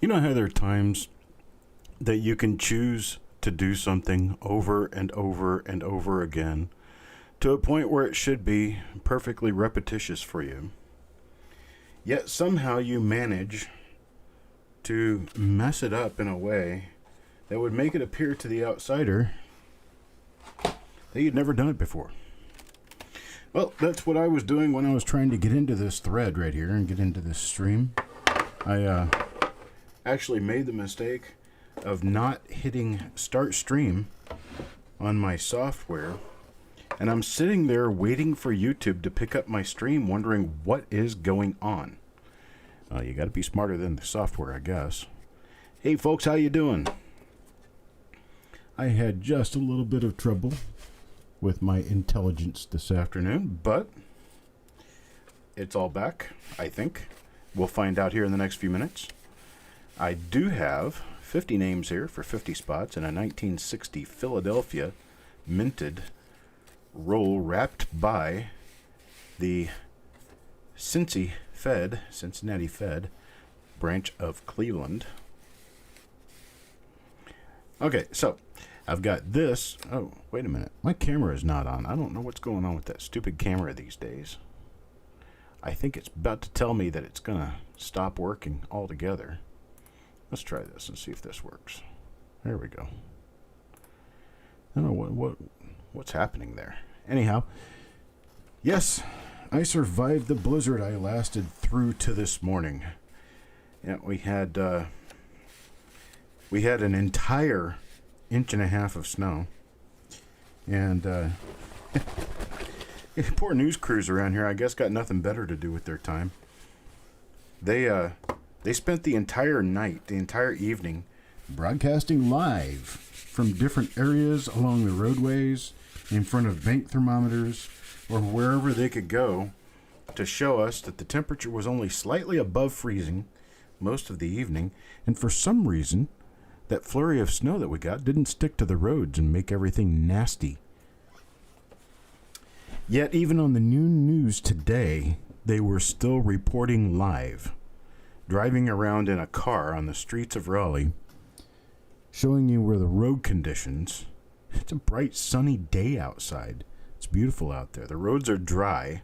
You know how there are times that you can choose to do something over and over and over again to a point where it should be perfectly repetitious for you. Yet somehow you manage to mess it up in a way that would make it appear to the outsider that you'd never done it before. Well, that's what I was doing when I was trying to get into this thread right here and get into this stream. I actually made the mistake of not hitting start stream on my software, and I'm sitting there waiting for YouTube to pick up my stream, wondering what is going on. You got to be smarter than the software, I guess. Hey folks, how you doing? I had just a little bit of trouble with my intelligence this afternoon, but it's all back, I think. We'll find out here in the next few minutes. I do have 50 names here for 50 spots in a 1960 Philadelphia minted roll wrapped by the Cincinnati Fed branch of Cleveland. Okay, so I've got this. Oh, wait a minute. My camera is not on. I don't know what's going on with that stupid camera these days. I think it's about to tell me that it's going to stop working altogether. Let's try this and see if this works. There we go. I don't know what's happening there. Anyhow, yes, I survived the blizzard. I lasted through to this morning. Yeah, we had an entire 1.5 inches of snow, and poor news crews around here, I guess, got nothing better to do with their time. They spent the entire night, the entire evening, broadcasting live from different areas along the roadways, in front of bank thermometers, or wherever they could go to show us that the temperature was only slightly above freezing most of the evening, and for some reason, that flurry of snow that we got didn't stick to the roads and make everything nasty. Yet even on the noon news today, they were still reporting live, driving around in a car on the streets of Raleigh, showing you where the road conditions. It's a bright sunny day outside. It's beautiful out there. The roads are dry.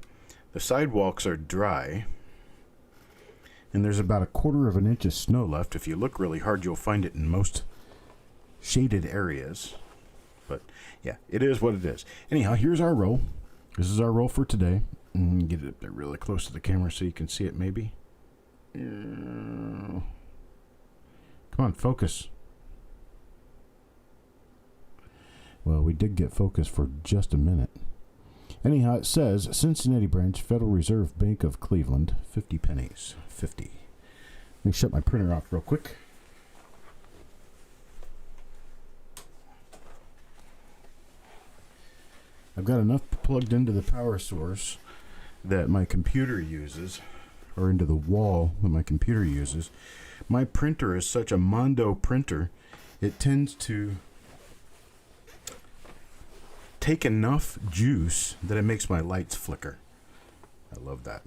The sidewalks are dry. And there's about 1/4 inch of snow left. If you look really hard, you'll find it in most shaded areas. But yeah, it is what it is. Anyhow, here's our roll. This is our roll for today. Get it up there really close to the camera so you can see it maybe. Come on, focus. Well, we did get focus for just a minute. Anyhow, it says Cincinnati branch, Federal Reserve Bank of Cleveland, 50 pennies. 50. Let me shut my printer off real quick. I've got enough plugged into the power source that my computer uses, or into the wall that my computer uses. My printer is such a Mondo printer, it tends to take enough juice that it makes my lights flicker. I love that.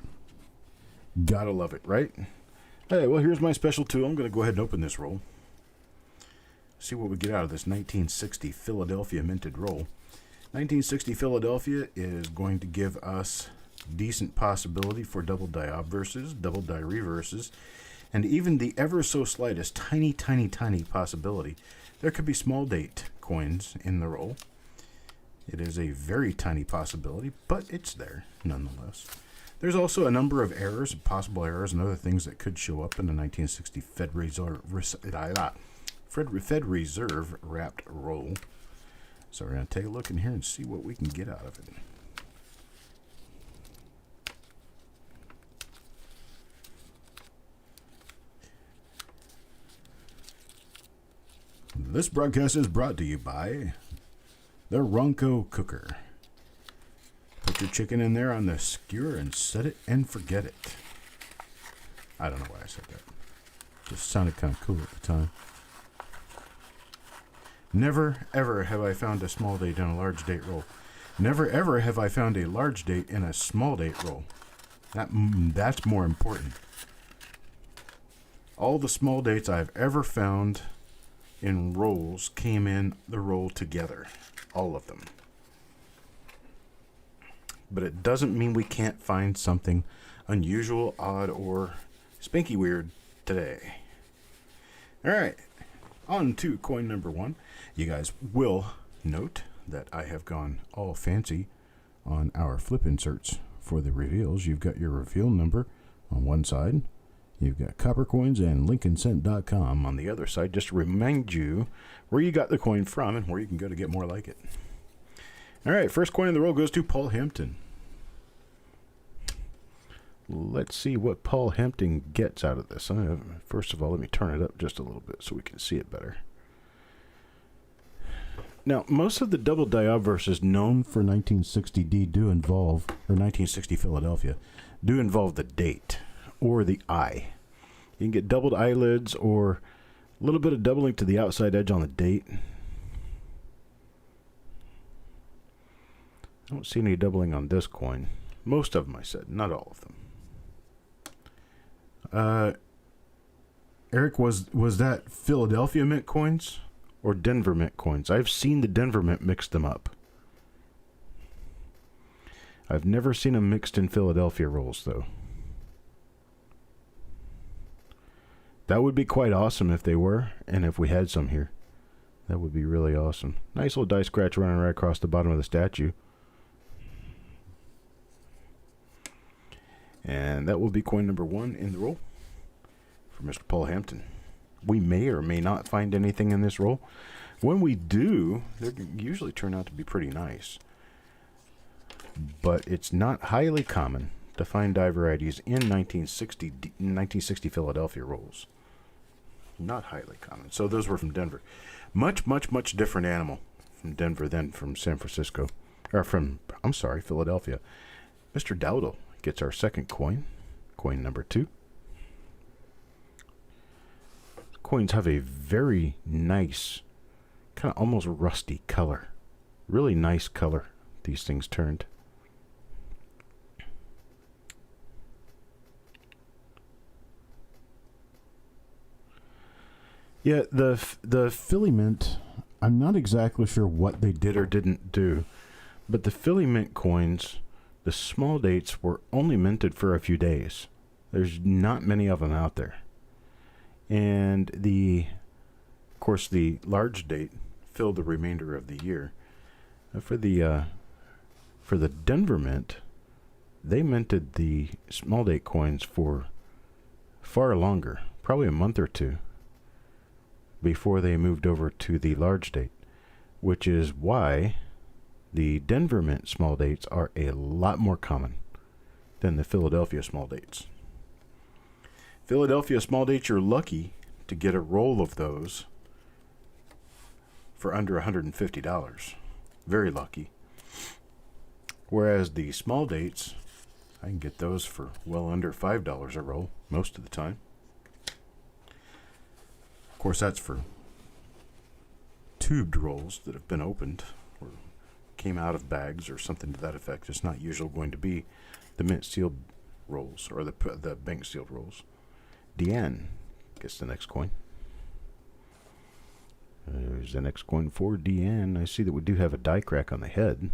Gotta love it, right? Hey, well, here's my special tool. I'm going to go ahead and open this roll. See what we get out of this 1960 Philadelphia minted roll. 1960 Philadelphia is going to give us decent possibility for double die obverses, double die reverses, and even the ever so slightest tiny possibility there could be small date coins in the roll. It is a very tiny possibility, but it's there nonetheless. There's also a number of errors, possible errors, and other things that could show up in the 1960 Fed Reserve wrapped roll. So we're going to take a look in here and see what we can get out of it. This broadcast is brought to you by the Ronco Cooker. Put your chicken in there on the skewer and set it and forget it. I don't know why I said that. Just sounded kind of cool at the time. Never, ever have I found a small date in a large date roll. Never, ever have I found a large date in a small date roll. That's more important. All the small dates I've ever found in rolls came in the roll together. All of them. But it doesn't mean we can't find something unusual, odd, or spanky weird today. Alright, on to coin number 1. You guys will note that I have gone all fancy on our flip inserts for the reveals. You've got your reveal number on one side. You've got Coppercoins and LincolnCent.com on the other side, just to remind you where you got the coin from and where you can go to get more like it. Alright, first coin in the roll goes to Paul Hampton. Let's see what Paul Hampton gets out of this. First of all, let me turn it up just a little bit so we can see it better. Now, most of the double die obverses known for 1960D do involve, or 1960 Philadelphia, do involve the date or the eye. You can get doubled eyelids or a little bit of doubling to the outside edge on the date. I don't see any doubling on this coin. Most of them, I said, not all of them. Eric, was that Philadelphia mint coins or Denver mint coins? I've seen the Denver mint mix them up. I've never seen them mixed in Philadelphia rolls, though. That would be quite awesome if they were, and if we had some here. That would be really awesome. Nice little die scratch running right across the bottom of the statue. And that will be coin number 1 in the roll for Mr. Paul Hampton. We may or may not find anything in this roll. When we do, they usually turn out to be pretty nice. But it's not highly common to find die varieties in 1960 Philadelphia rolls. Not highly common. So those were from Denver. Much, much, much different animal from Denver than from San Francisco. Or from, I'm sorry, Philadelphia. Mr. Dowdle gets our second coin. Coin number 2. Coins have a very nice, kind of almost rusty color. Really nice color these things turned. Yeah, the Philly Mint, I'm not exactly sure what they did or didn't do, but the Philly Mint coins, the small dates were only minted for a few days. There's not many of them out there. And of course, the large date filled the remainder of the year. For the Denver Mint, they minted the small date coins for far longer, probably a month or two, before they moved over to the large date, which is why the Denver Mint small dates are a lot more common than the Philadelphia small dates. Philadelphia small dates, you're lucky to get a roll of those for under $150. Very lucky. Whereas the small dates, I can get those for well under $5 a roll most of the time. Of course, that's for tubed rolls that have been opened or came out of bags or something to that effect. It's not usually going to be the mint sealed rolls or the bank sealed rolls. Deanne gets the next coin. There's the next coin for Deanne. I see that we do have a die crack on the head.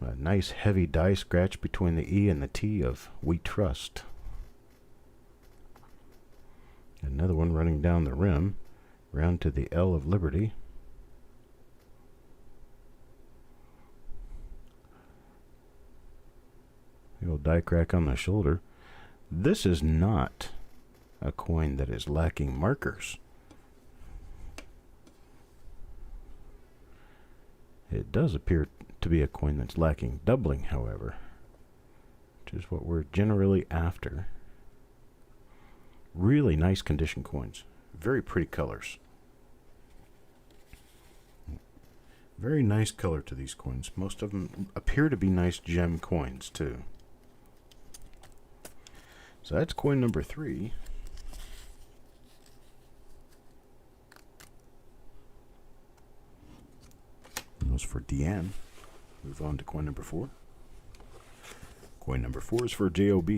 A nice heavy die scratch between the E and the T of We Trust. Another one running down the rim, round to the L of Liberty. The old die crack on the shoulder. This is not a coin that is lacking markers. It does appear to be a coin that's lacking doubling, however, which is what we're generally after. Really nice condition coins. Very pretty colors. Very nice color to these coins. Most of them appear to be nice gem coins, too. So that's coin number 3. And those for Deanne. Move on to coin number 4. Coin number 4 is for JOB.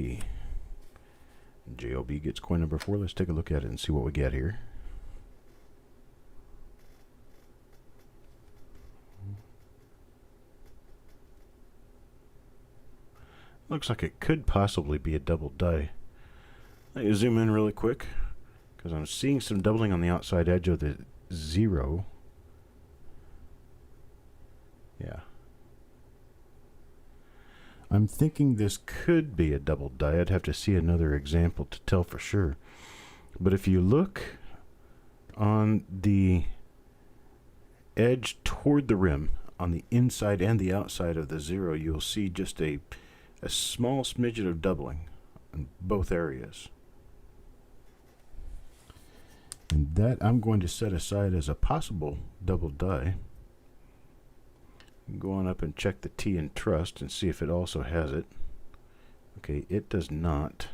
JOB gets coin number 4. Let's take a look at it and see what we get here. Looks like it could possibly be a double die. Let me zoom in really quick because I'm seeing some doubling on the outside edge of the 0. Yeah. I'm thinking this could be a double die. I'd have to see another example to tell for sure. But if you look on the edge toward the rim, on the inside and the outside of the 0, you'll see just a small smidget of doubling in both areas. And that I'm going to set aside as a possible double die. Go on up and check the T in trust and see if it also has it. Okay, it does not,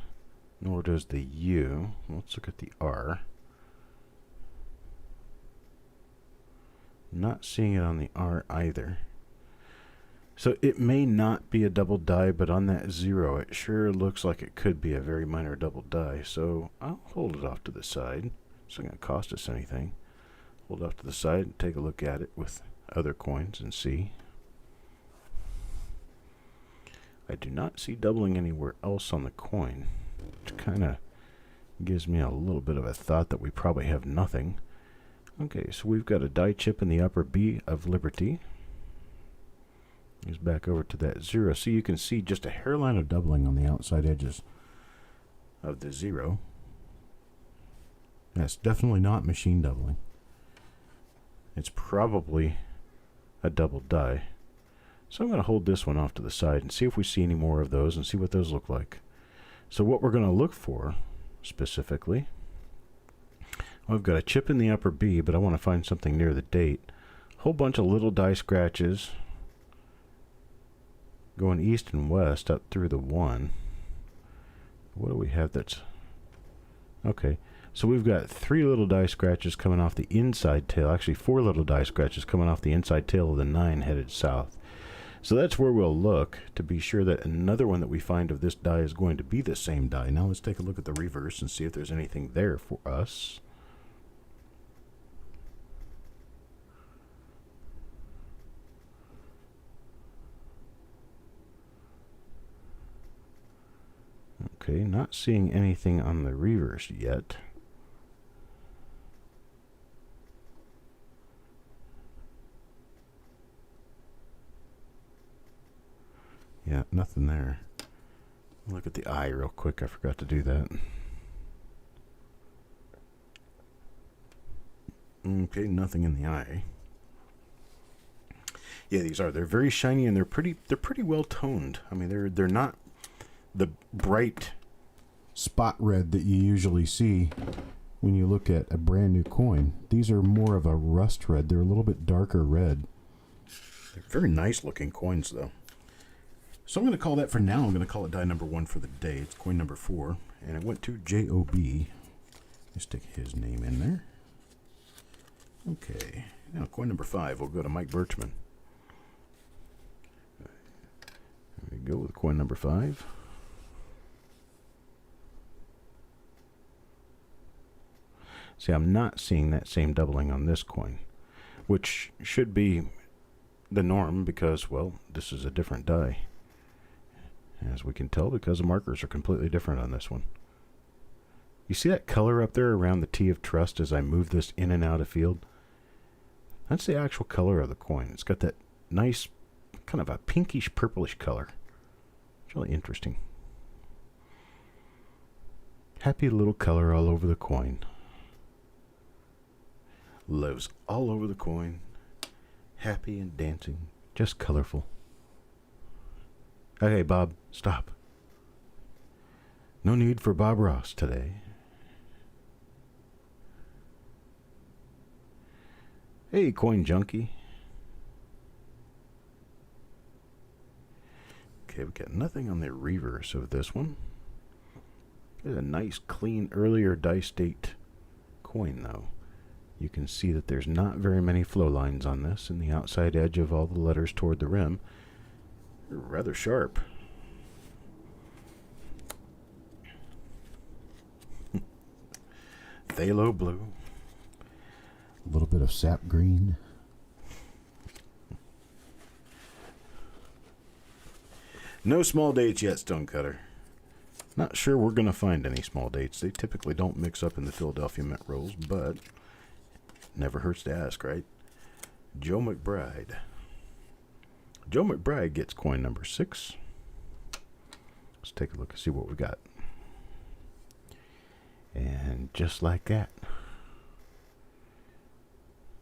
nor does the U. Let's look at the R. Not seeing it on the R either. So it may not be a double die, but on that 0, it sure looks like it could be a very minor double die. So I'll hold it off to the side. It's not going to cost us anything. Hold it off to the side and take a look at it with other coins and see. I do not see doubling anywhere else on the coin, which kind of gives me a little bit of a thought that we probably have nothing. Okay, so we've got a die chip in the upper B of Liberty. He's back over to that 0. So you can see just a hairline of doubling on the outside edges of the 0. That's definitely not machine doubling. It's probably a double die. So I'm going to hold this one off to the side and see if we see any more of those and see what those look like. So what we're going to look for specifically, I've got a chip in the upper B, but I want to find something near the date. A whole bunch of little die scratches going east and west up through the 1. What do we have that's... Okay, so we've got 3 little die scratches coming off the inside tail. Actually, 4 little die scratches coming off the inside tail of the 9 headed south. So that's where we'll look to be sure that another one that we find of this die is going to be the same die. Now let's take a look at the reverse and see if there's anything there for us. Okay, not seeing anything on the reverse yet. Yeah, nothing there. Look at the eye real quick. I forgot to do that. Okay, nothing in the eye. Yeah, they're very shiny and they're pretty well toned. I mean, they're not the bright spot red that you usually see when you look at a brand new coin. These are more of a rust red. They're a little bit darker red. They're very nice looking coins though. So I'm going to call that for now. I'm going to call it die number 1 for the day. It's coin number 4 and it went to JOB. Let's stick his name in there. Okay, now coin number 5 will go to Mike Birchman. There we go with coin number 5. See, I'm not seeing that same doubling on this coin, which should be the norm because, well, this is a different die. As we can tell, because the markers are completely different on this one. You see that color up there around the T of trust as I move this in and out of field? That's the actual color of the coin. It's got that nice kind of a pinkish purplish color. It's really interesting. Happy little color all over the coin. Lives all over the coin. Happy and dancing. Just colorful. Okay, Bob, stop. No need for Bob Ross today. Hey, coin junkie. Okay, we got nothing on the reverse of this one. There's a nice, clean, earlier dice date coin, though. You can see that there's not very many flow lines on this, and the outside edge of all the letters toward the rim are rather sharp. phthalo blue. A little bit of sap green. No small dates yet, Stonecutter. Not sure we're going to find any small dates. They typically don't mix up in the Philadelphia Mint rolls, but never hurts to ask, right? Joe McBride. Joe McBride gets coin number 6. Let's take a look and see what we got. And just like that.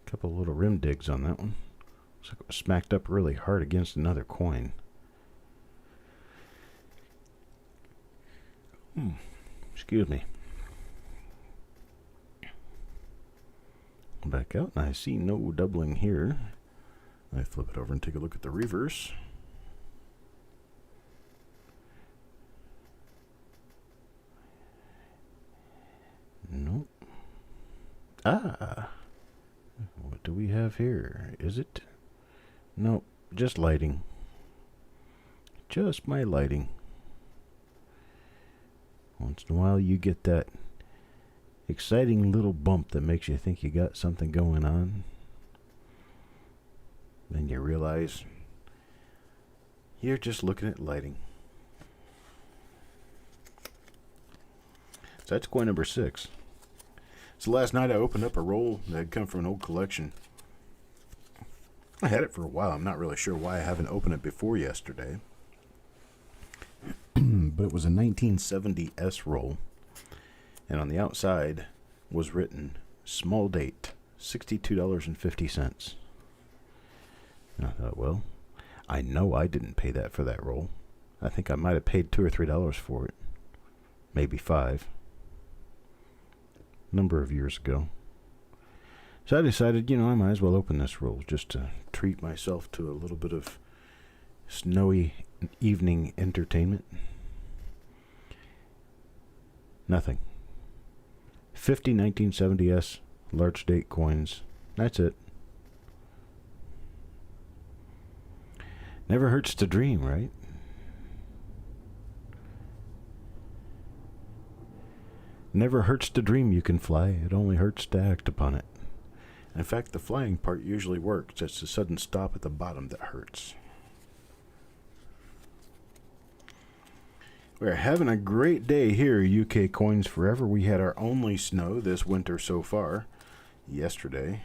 A couple little rim digs on that one. Looks like it was smacked up really hard against another coin. Excuse me. Back out, and I see no doubling here. I flip it over and take a look at the reverse. Nope. Ah. What do we have here? Is it? Nope. Just lighting. Just my lighting. Once in a while you get that exciting little bump that makes you think you got something going on. Then you realize you're just looking at lighting. So that's coin number 6. So last night I opened up a roll that had come from an old collection. I had it for a while. I'm not really sure why I haven't opened it before yesterday. But it was a 1970 S roll. And on the outside was written, small date, $62.50. And I thought, well, I know I didn't pay that for that roll. I think I might have paid $2 or $3 for it. Maybe 5. Number of years ago. So I decided, I might as well open this roll just to treat myself to a little bit of snowy evening entertainment. Nothing. 50 1970s large date coins. That's it. Never hurts to dream, right? Never hurts to dream you can fly. It only hurts to act upon it. In fact, the flying part usually works. It's the sudden stop at the bottom that hurts. We're having a great day here, UK Coins Forever. We had our only snow this winter so far, yesterday.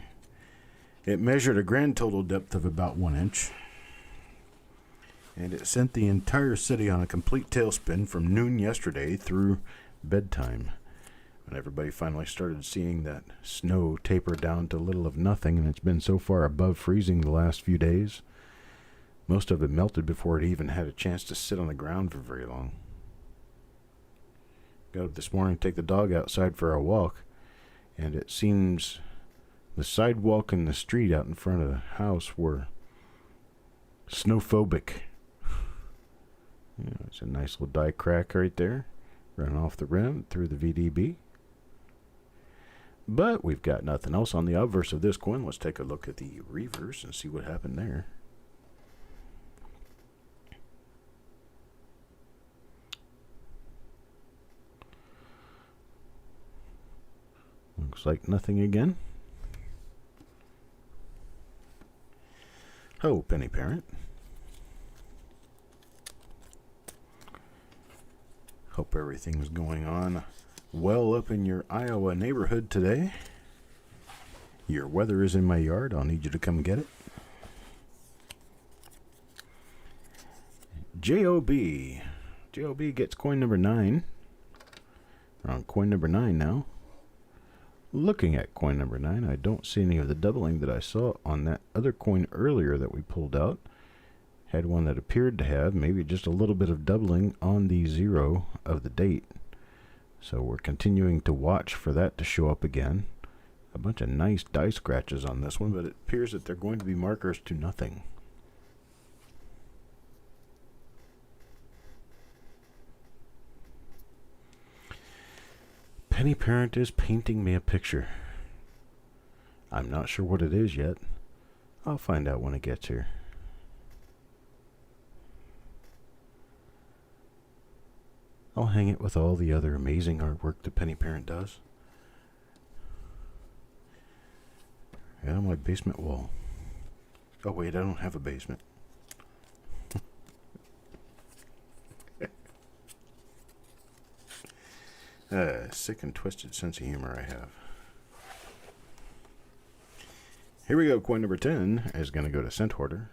It measured a grand total depth of about 1 inch. And it sent the entire city on a complete tailspin from noon yesterday through bedtime. When everybody finally started seeing that snow taper down to little of nothing, and it's been so far above freezing the last few days. Most of it melted before it even had a chance to sit on the ground for very long. Got up this morning to take the dog outside for a walk, and it seems the sidewalk and the street out in front of the house were snowphobic. It's a nice little die crack right there, running off the rim through the VDB. But we've got nothing else on the obverse of this coin. Let's take a look at the reverse and see what happened there. Looks like nothing again. Oh, penny parent. Hope everything's going on well up in your Iowa neighborhood today. Your weather is in my yard. I'll need you to come get it. J.O.B. J.O.B. gets coin number 9. We're on coin number 9 now. Looking at coin number 9, I don't see any of the doubling that I saw on that other coin earlier that we pulled out. Had one that appeared to have maybe just a little bit of doubling on the 0 of the date. So we're continuing to watch for that to show up again. A bunch of nice die scratches on this one, but it appears that they're going to be markers to nothing. Penny Parent is painting me a picture. I'm not sure what it is yet. I'll find out when it gets here. I'll hang it with all the other amazing artwork that Penny Parent does. Right on my basement wall. Oh wait, I don't have a basement. Sick and twisted sense of humor I have. Here we go. Coin number 10 is going to go to Cent Hoarder.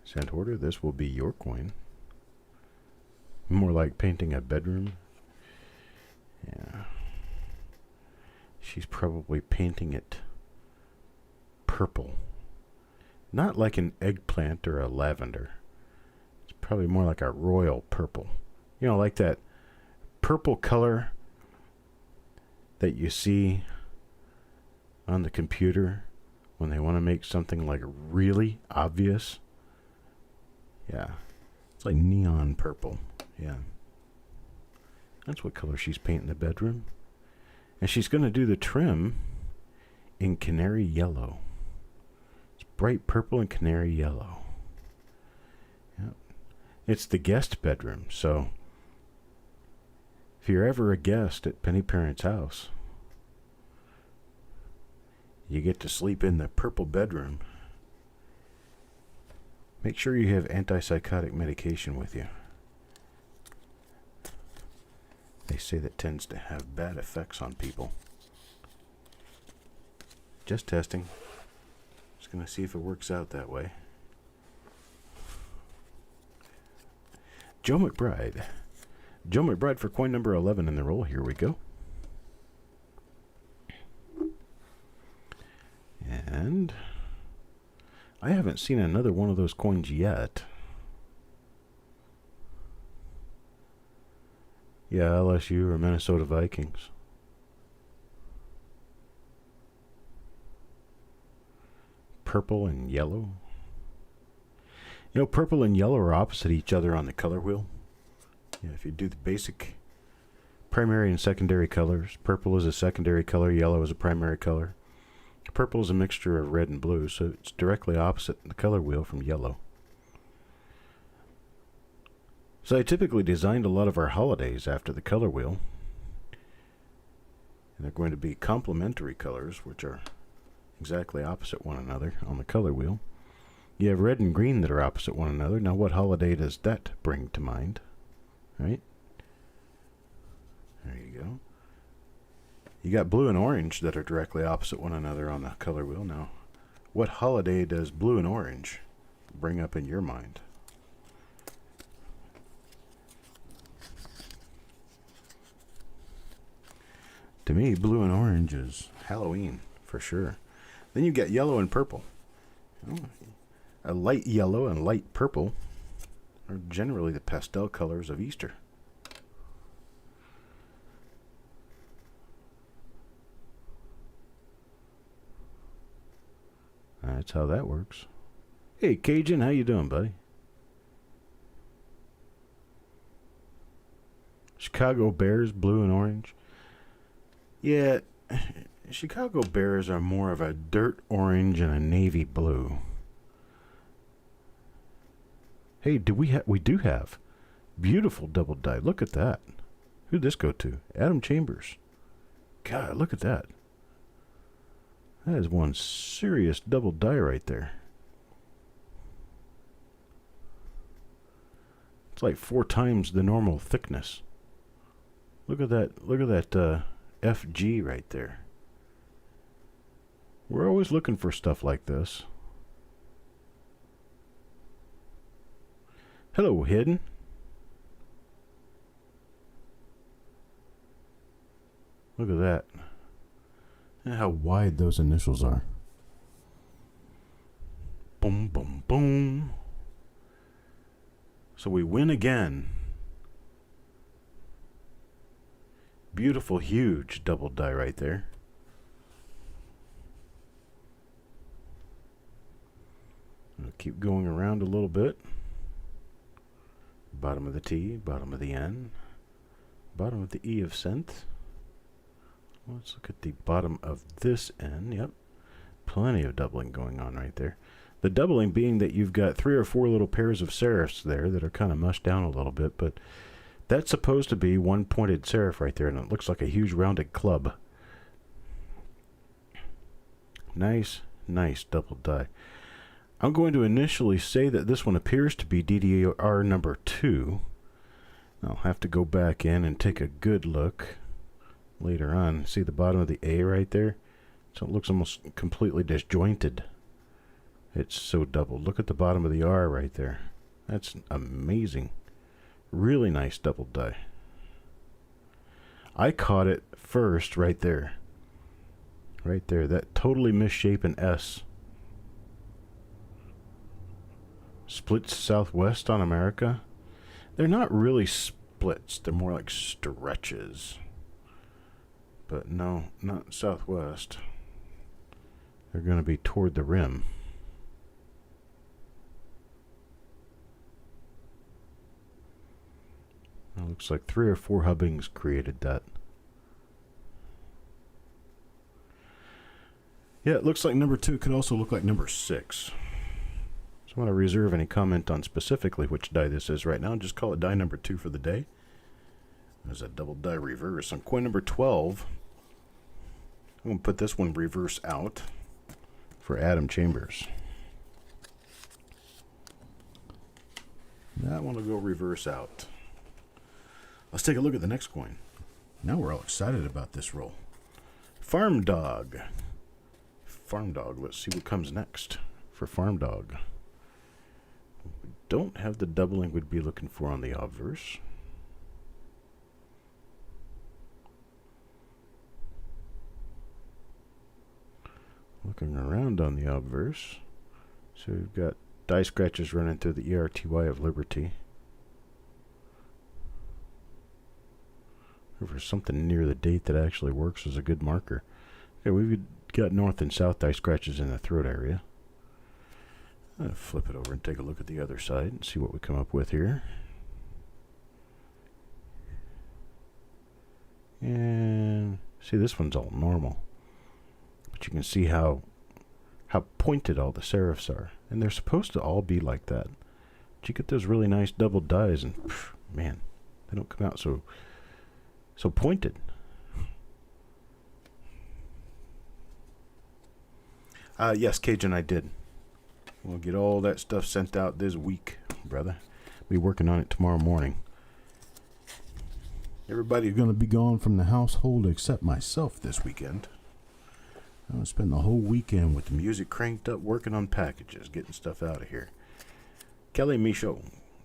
Cent Hoarder, this will be your coin. More like painting a bedroom. Yeah. She's probably painting it purple. Not like an eggplant or a lavender. It's probably more like a royal purple. You know, like that purple color that you see on the computer when they want to make something like really obvious. Yeah. It's like neon purple. Yeah. That's what color she's painting the bedroom. And she's going to do the trim in canary yellow. It's bright purple and canary yellow. Yep. It's the guest bedroom, so if you're ever a guest at Penny Parent's house, you get to sleep in the purple bedroom. Make sure you have antipsychotic medication with you. They say that tends to have bad effects on people. Just testing. Just going to see if it works out that way. Joe McBride. Joe McBride for coin number 11 in the roll. Here we go. And I haven't seen another one of those coins yet. Yeah, LSU or Minnesota Vikings. Purple and yellow. You know, purple and yellow are opposite each other on the color wheel. Yeah, if you do the basic primary and secondary colors, purple is a secondary color, yellow is a primary color. Purple is a mixture of red and blue, so it's directly opposite the color wheel from yellow. So I typically designed a lot of our holidays after the color wheel. And they're going to be complementary colors, which are exactly opposite one another on the color wheel. You have red and green that are opposite one another. Now what holiday does that bring to mind? Right? There you go. You got blue and orange that are directly opposite one another on the color wheel. Now, what holiday does blue and orange bring up in your mind? To me, blue and orange is Halloween, for sure. Then you get yellow and purple. A light yellow and light purple are generally the pastel colors of Easter. That's how that works. Hey, Cajun, how you doing, buddy? Chicago Bears, blue and orange. Yeah, Chicago Bears are more of a dirt orange and a navy blue. Hey, we do have beautiful double die. Look at that. Who'd this go to? Adam Chambers. God, look at that. That is one serious double die right there. It's like 4 times the normal thickness. Look at that. Look at that FG right there. We're always looking for stuff like this. Hello, Hidden. Look at that. And how wide those initials are. Boom, boom, boom. So we win again. Beautiful, huge double die right there. I'll keep going around a little bit. Bottom of the T, bottom of the N, bottom of the E of cent. Let's look at the bottom of this N. Yep, plenty of doubling going on right there. The doubling being that you've got 3 or 4 little pairs of serifs there that are kind of mushed down a little bit, but that's supposed to be one pointed serif right there, and it looks like a huge rounded club. Nice, nice double die. I'm going to initially say that this one appears to be DDR number 2. I'll have to go back in and take a good look later on. See the bottom of the A right there? So it looks almost completely disjointed. It's so doubled. Look at the bottom of the R right there. That's amazing. Really nice double die. I caught it first right there. Right there. That totally misshapen S. Splits southwest on America. They're not really splits. They're more like stretches. But no, not southwest. They're going to be toward the rim. It looks like 3 or 4 hubbings created that. Yeah, it looks like number 2 could also look like number 6. So I want to reserve any comment on specifically which die this is right now. Just call it die number 2 for the day. There's a double die reverse. On coin number 12, I'm going to put this one reverse out for Adam Chambers. That one will go reverse out. Let's take a look at the next coin. Now we're all excited about this roll. Farm Dog. Farm Dog. Let's see what comes next for Farm Dog. We don't have the doubling we'd be looking for on the obverse. Looking around on the obverse. So we've got die scratches running through the ERTY of Liberty. For something near the date that actually works as a good marker. Okay, we've got north and south die scratches in the throat area. I'll flip it over and take a look at the other side and see what we come up with here. And see, this one's all normal. But you can see how pointed all the serifs are. And they're supposed to all be like that. But you get those really nice double dies and, man, they don't come out so pointed. Yes, Cajun, I did. We'll get all that stuff sent out this week, brother. Be working on it tomorrow morning. Everybody's going to be gone from the household except myself this weekend. I'm going to spend the whole weekend with the music cranked up, working on packages, getting stuff out of here. Kelly Michaud.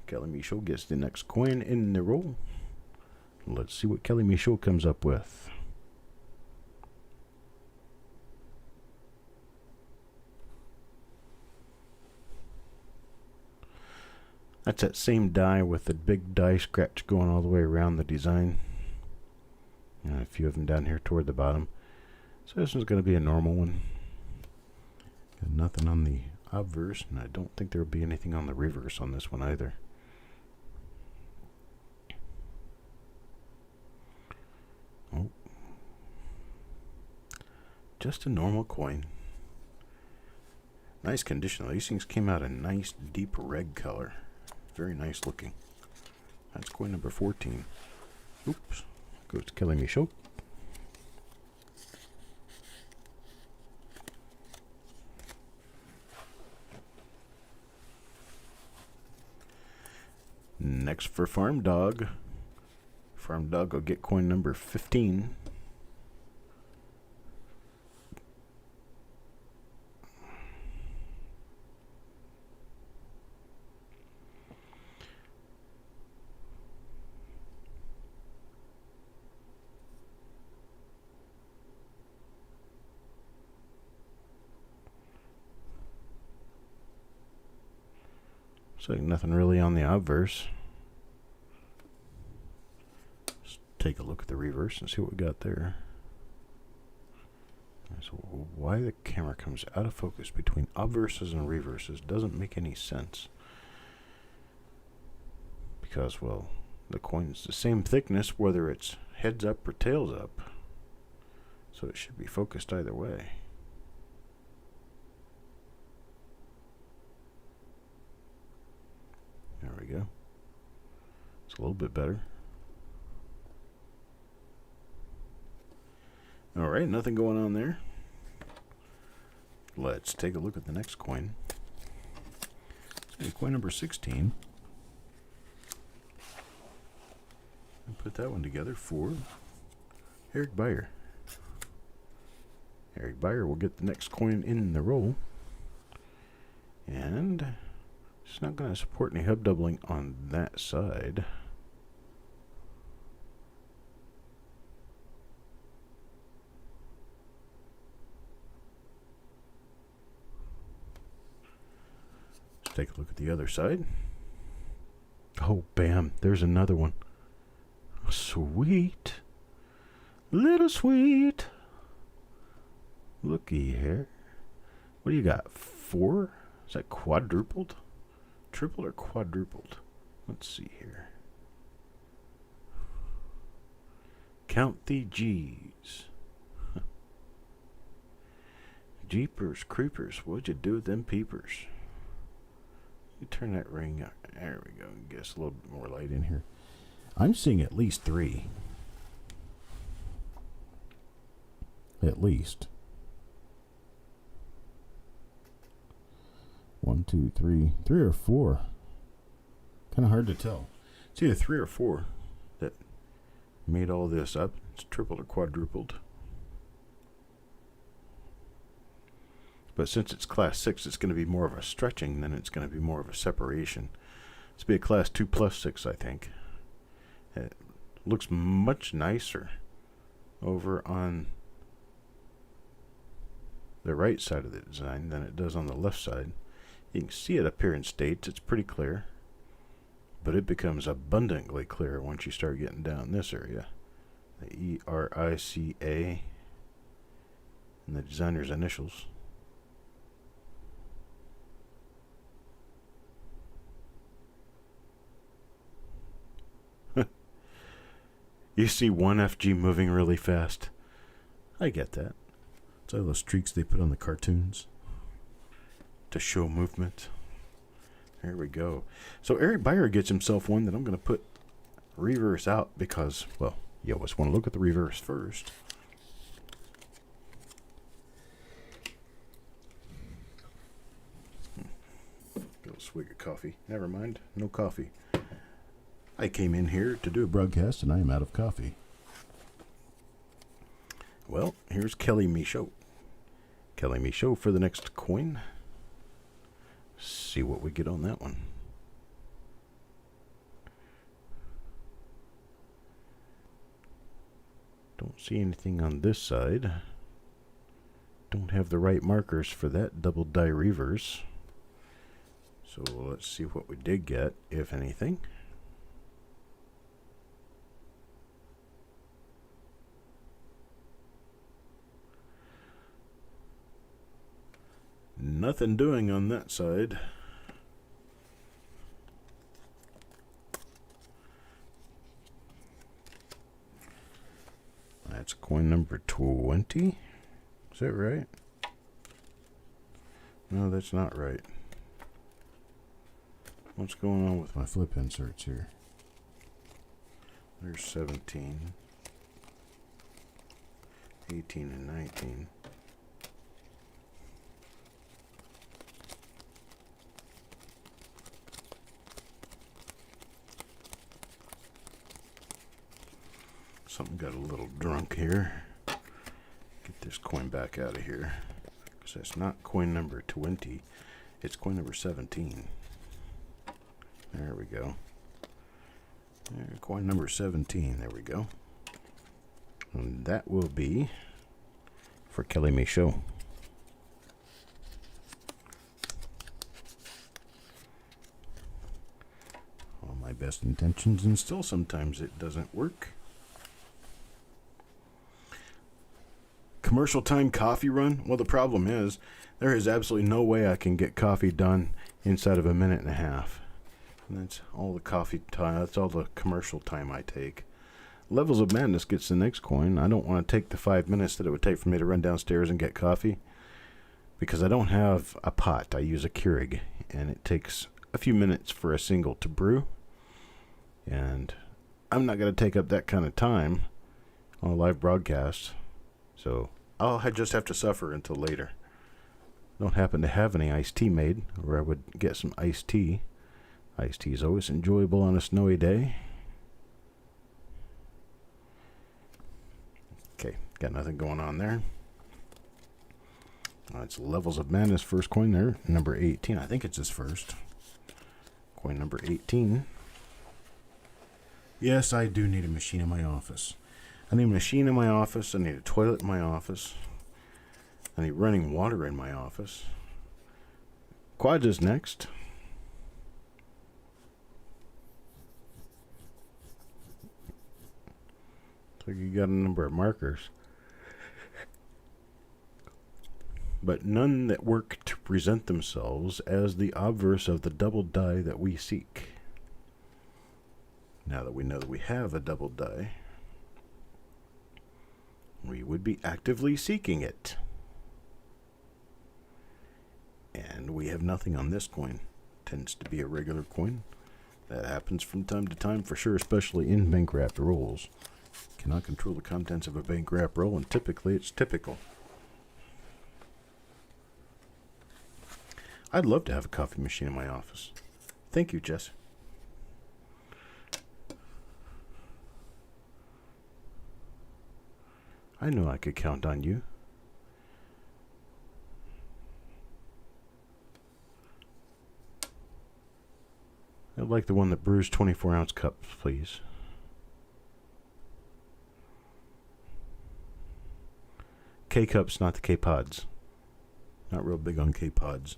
Kelly Michaud gets the next coin in the roll. Let's see what Kelly Michaud comes up with. That's that same die with the big die scratch going all the way around the design. And a few of them down here toward the bottom. So this one's going to be a normal one. Got nothing on the obverse, and I don't think there will be anything on the reverse on this one either. Oh. Just a normal coin. Nice condition. These things came out a nice deep red color. Very nice looking. That's coin number 14. Oops. Goes to Kelly Michaud. Next for Farm Dog. Farm Dog will get coin number 15. So nothing really on the obverse. Let's take a look at the reverse and see what we got there. So why the camera comes out of focus between obverses and reverses doesn't make any sense. Because, well, the coin's the same thickness whether it's heads up or tails up. So it should be focused either way. There we go. It's a little bit better. Alright, nothing going on there. Let's take a look at the next coin. It's coin number 16. And put that one together for Eric Beyer. Eric Beyer will get the next coin in the roll. And it's not going to support any hub doubling on that side. Let's take a look at the other side. Oh, bam. There's another one. Sweet. Little sweet. Looky here. What do you got? 4? Is that quadrupled? Triple or quadrupled? Let's see here. Count the G's. Jeepers creepers. What'd you do with them peepers? You turn that ring up. There we go. Guess a little bit more light in here. I'm seeing at least 3. At least. 1, 2, 3. 3 or 4. Kind of hard to tell. It's either 3 or 4 that made all this up. It's tripled or quadrupled. But since it's class 6, it's going to be more of a stretching than it's going to be more of a separation. It's be a class 2 plus 6, I think. It looks much nicer over on the right side of the design than it does on the left side. You can see it up here in states. It's pretty clear. But it becomes abundantly clear once you start getting down this area. The E-R-I-C-A and the designer's initials. You see one FG moving really fast. I get that. It's all those streaks they put on the cartoons to show movement. There we go. So Eric Beyer gets himself one that I'm going to put reverse out because, well, you always want to look at the reverse first. Got a swig of coffee. Never mind, no coffee. I came in here to do a broadcast and I am out of coffee. Well, here's Kelly Michaud. Kelly Michaud for the next coin. See what we get on that one. Don't see anything on this side. Don't have the right markers for that double die reverse. So let's see what we did get, if anything. Nothing doing on that side. That's coin number 20. Is that right? No, that's not right. What's going on with my flip inserts here? There's 17, 18, and 19. Something got a little drunk here. Get this coin back out of here. Because that's not coin number 20. It's coin number 17. There we go. There, coin number 17. There we go. And that will be for Kelly Michaud. All my best intentions, and still sometimes it doesn't work. Commercial time coffee run. Well, the problem is there is absolutely no way I can get coffee done inside of a minute and a half. And that's all the coffee time. That's all the commercial time I take. Levels of Madness gets the next coin. I don't want to take the 5 minutes that it would take for me to run downstairs and get coffee because I don't have a pot. I use a Keurig, and it takes a few minutes for a single to brew. And I'm not going to take up that kind of time on a live broadcast. So I'll just have to suffer until later. don't happen to have any iced tea made, or I would get some iced tea. Iced tea is always enjoyable on a snowy day. Okay, got nothing going on there. It's Levels of Madness first coin there, number 18. I think it's his first. Coin number 18. Yes, I do need a machine in my office. I need a machine in my office. I need a toilet in my office. I need running water in my office. Quads is next. So you got a number of markers, but none that work to present themselves as the obverse of the double die that we seek. Now that we know that we have a double die, we would be actively seeking it. And we have nothing on this coin. Tends to be a regular coin. That happens from time to time for sure, especially in bank wrapped rolls. Cannot control the contents of a bank wrap roll, and typically it's typical. I'd love to have a coffee machine in my office. Thank you, Jess. I knew I could count on you. I'd like the one that brews 24-ounce cups, please. K-cups, not the K-pods. Not real big on K-pods.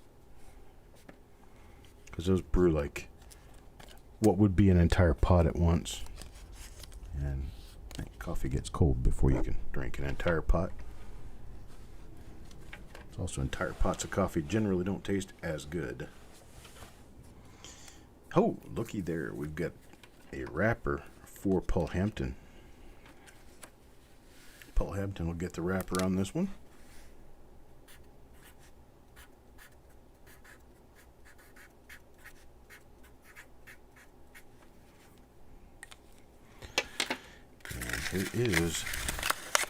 Because those brew like what would be an entire pot at once. And coffee gets cold before you can drink an entire pot. It's also entire pots of coffee generally don't taste as good. Oh, looky there. We've got a wrapper for Paul Hampton. Paul Hampton will get the wrapper on this one. And here is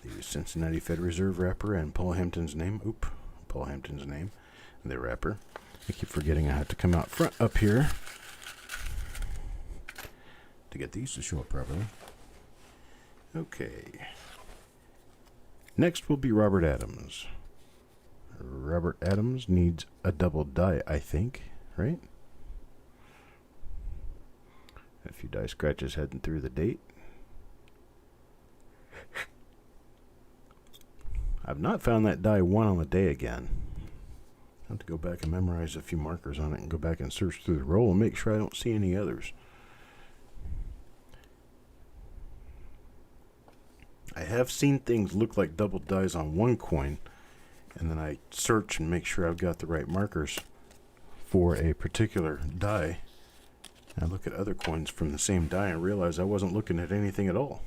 the Cincinnati Fed Reserve wrapper and Paul Hampton's name. Paul Hampton's name. And the wrapper. I keep forgetting I have to come out front up here to get these to show up properly. Okay. Next will be Robert Adams. Robert Adams needs a double die, I think, right? A few die scratches heading through the date. I've not found that die 1 on the day again. I have to go back and memorize a few markers on it and go back and search through the roll and make sure I don't see any others. I have seen things look like double dies on one coin, and then I search and make sure I've got the right markers for a particular die. I look at other coins from the same die and realize I wasn't looking at anything at all.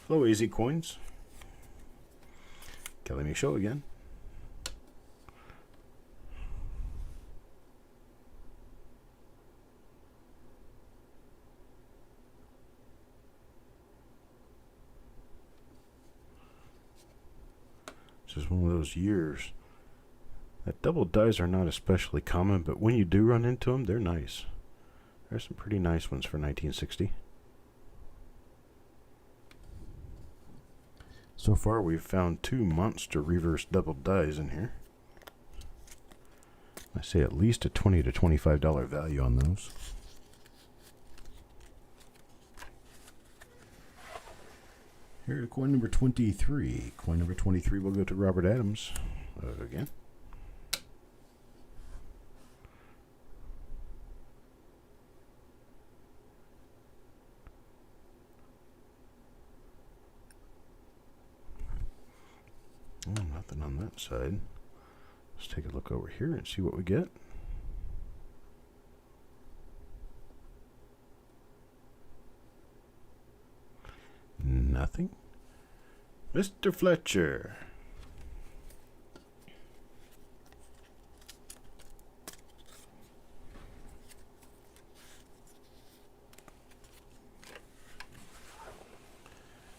Hello, Easy Coins. Kelly me show again. This is one of those years that double dies are not especially common, but when you do run into them, they're nice. There's some pretty nice ones for 1960. So far, we've found 2 monster reverse double dies in here. I say at least a $20 to $25 value on those. Here to coin number 23. Coin number 23 will go to Robert Adams again. Oh, nothing on that side. Let's take a look over here and see what we get. Nothing. Mr. Fletcher.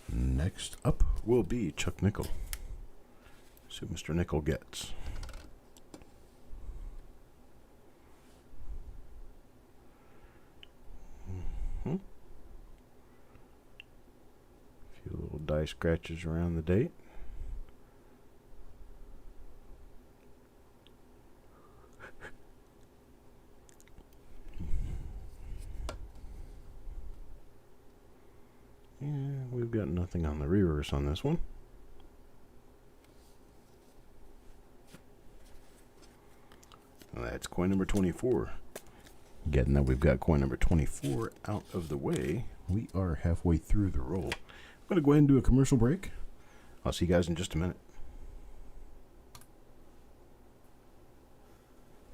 Next up will be Chuck Nickel. See what Mr. Nickel gets. A few little die scratches around the date. Yeah, we've got nothing on the reverse on this one. That's coin number 24. Getting that we've got coin number 24 out of the way, we are halfway through the roll. I'm going to go ahead and do a commercial break. I'll see you guys in just a minute.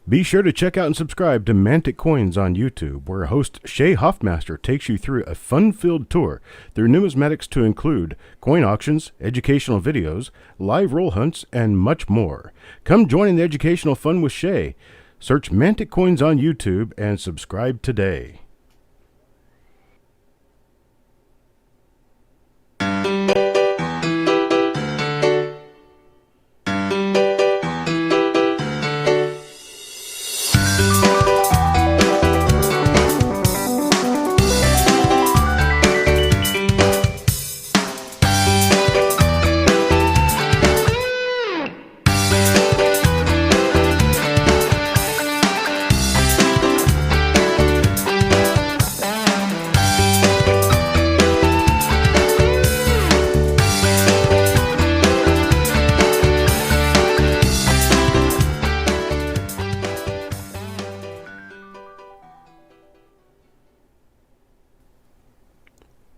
Be sure to check out and subscribe to Mantic Coins on YouTube, where host Shay Hoffmaster takes you through a fun-filled tour through numismatics to include coin auctions, educational videos, live roll hunts, and much more. Come join in the educational fun with Shay. Search Mantic Coins on YouTube and subscribe today.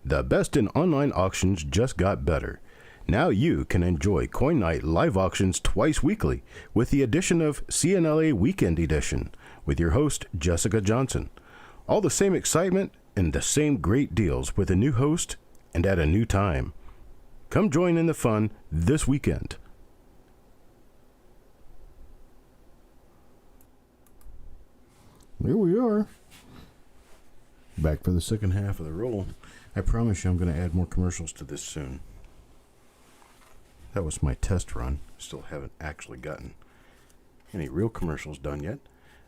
The best in online auctions just got better. Now you can enjoy Coin Night live auctions twice weekly with the addition of CNLA Weekend Edition with your host, Jessica Johnson. All the same excitement and the same great deals with a new host and at a new time. Come join in the fun this weekend. Here we are. Back for the second half of the roll. I promise you I'm going to add more commercials to this soon. That was my test run. Still haven't actually gotten any real commercials done yet.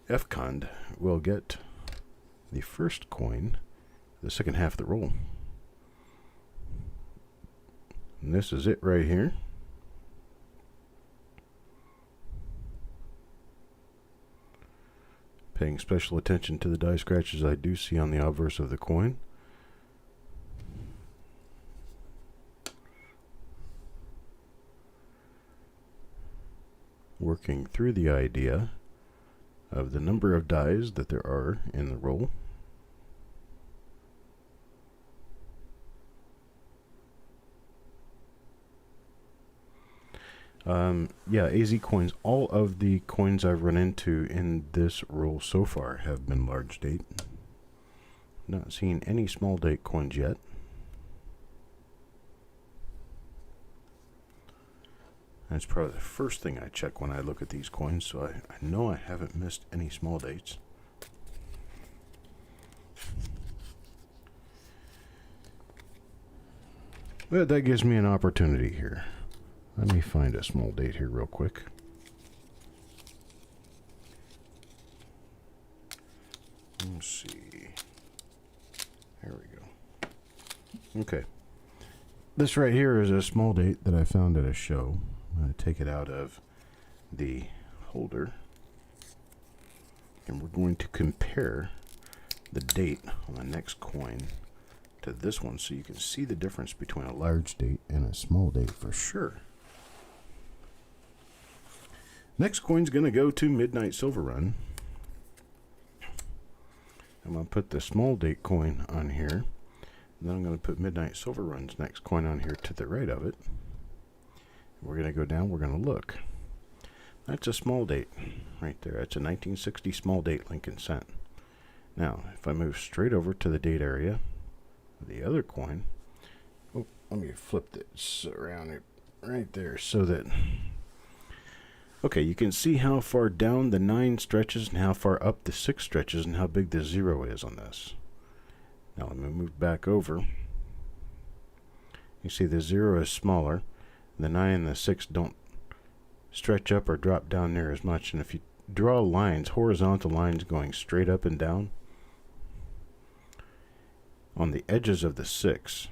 FCON will get the first coin, the second half of the roll. And this is it right here. Paying special attention to the die scratches I do see on the obverse of the coin. Working through the idea of the number of dies that there are in the roll. Yeah, AZ coins, all of the coins I've run into in this roll so far have been large date. Not seen any small date coins yet. That's probably the first thing I check when I look at these coins, so I know I haven't missed any small dates. But that gives me an opportunity here. Let me find a small date here real quick. Let's see. There we go. Okay. This right here is a small date that I found at a show. I'm going to take it out of the holder. And we're going to compare the date on the next coin to this one so you can see the difference between a large date and a small date for sure. Next coin's going to go to Midnight Silver Run. I'm going to put the small date coin on here. And then I'm going to put Midnight Silver Run's next coin on here to the right of it. We're going to go down, we're going to look. That's a small date right there. That's a 1960 small date Lincoln cent. Now, if I move straight over to the date area, the other coin, oh, let me flip this around it right there so that, okay, you can see how far down the 9 stretches and how far up the 6 stretches and how big the 0 is on this. Now let me move back over. You see the 0 is smaller. The 9 and the 6 don't stretch up or drop down near as much. And if you draw lines, horizontal lines going straight up and down, on the edges of the 6,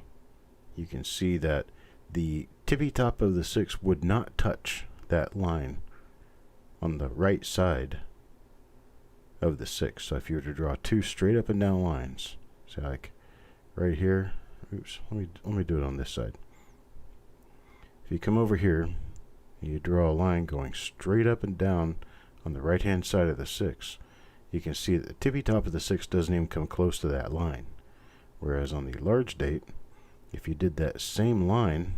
you can see that the tippy top of the 6 would not touch that line on the right side of the 6. So if you were to draw 2 straight up and down lines, so like right here, oops, let me do it on this side. If you come over here, you draw a line going straight up and down on the right hand side of the 6, you can see that the tippy top of the 6 doesn't even come close to that line. Whereas on the large date, if you did that same line,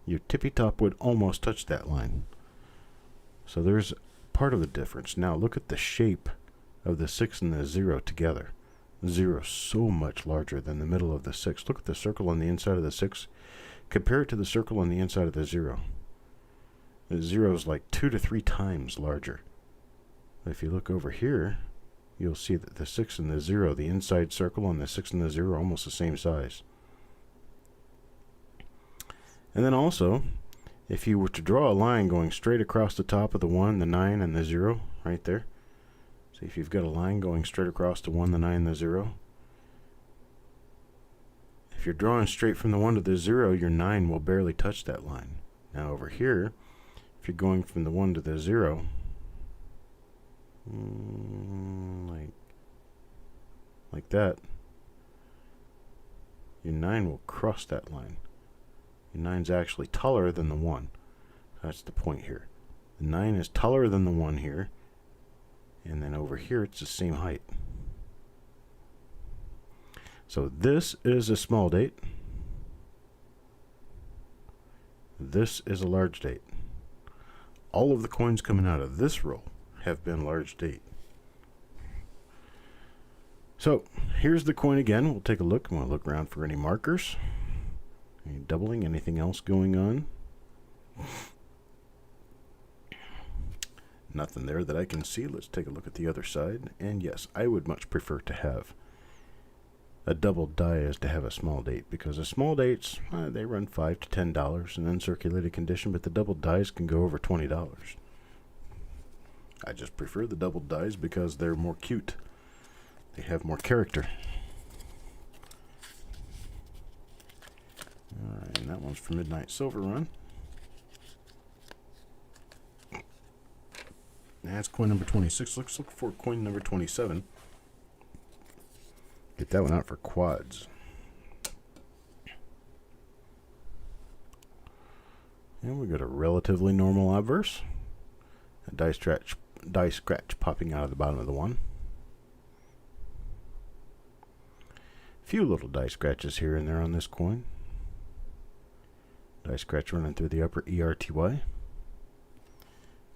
your tippy top would almost touch that line. So there's part of the difference. Now look at the shape of the 6 and the 0 together. 0 is so much larger than the middle of the 6. Look at the circle on the inside of the 6. Compare it to the circle on the inside of the 0. The 0 is like 2 to 3 times larger. If you look over here, you'll see that the 6 and the 0, the inside circle on the 6 and the 0 are almost the same size. And then also, if you were to draw a line going straight across the top of the 1, the 9, and the 0, right there. See, if you've got a line going straight across the 1, the 9, and the 0. If you're drawing straight from the 1 to the 0, your 9 will barely touch that line. Now over here, if you're going from the 1 to the 0, like that, your 9 will cross that line. Your 9's actually taller than the 1. That's the point here. The 9 is taller than the 1 here, and then over here it's the same height. So this is a small date. This is a large date. All of the coins coming out of this roll have been large date. So here's the coin again. We'll take a look. I'm going to look around for any markers, any doubling, anything else going on. Nothing there that I can see. Let's take a look at the other side. And yes, I would much prefer to have a double die as to have a small date, because the small dates, they run $5 to $10 in uncirculated condition, but the double dies can go over $20. I just prefer the double dies because they're more cute. They have more character. Alright, and that one's for Midnight Silver Run. That's coin number 26. Let's look for coin number 27. Get that one out for quads. And we got a relatively normal obverse. A die scratch popping out of the bottom of the one. Few little die scratches here and there on this coin. Die scratch running through the upper ERTY.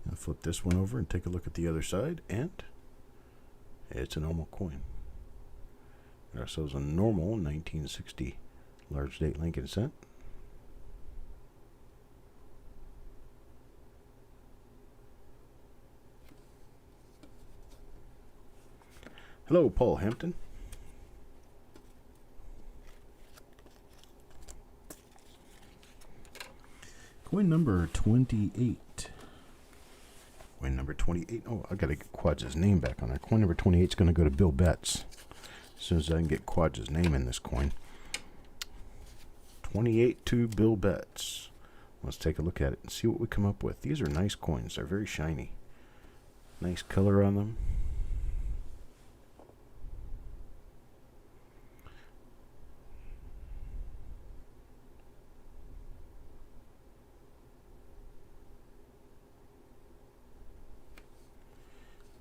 I'll flip this one over and take a look at the other side, and it's a normal coin. Got ourselves a normal 1960 large date Lincoln cent. Hello, Paul Hampton. Coin number 28. Coin number 28. Oh, I gotta get Quads' name back on there. Coin number 28 is gonna go to Bill Betts. As soon as I can get Quads' name in this coin. 28 to Bill Betts. Let's take a look at it and see what we come up with. These are nice coins. They're very shiny. Nice color on them.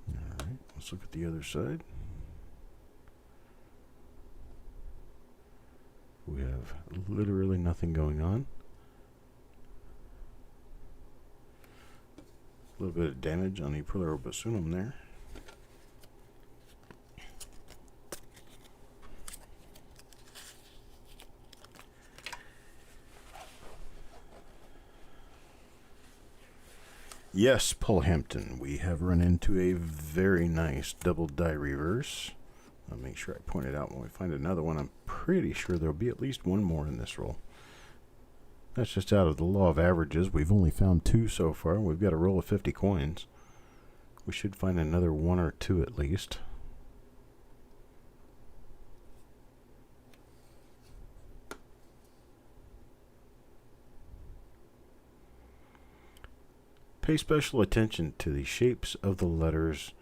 Alright, let's look at the other side. We have literally nothing going on. A little bit of damage on the Prolerobasunum there. Yes, Paul Hampton, we have run into a very nice double die reverse. I'll make sure I point it out when we find another one. I'm pretty sure there'll be at least one more in this roll. That's just out of the law of averages. We've only found 2 so far. We've got a roll of 50 coins. We should find another 1 or 2 at least. Pay special attention to the shapes of the letters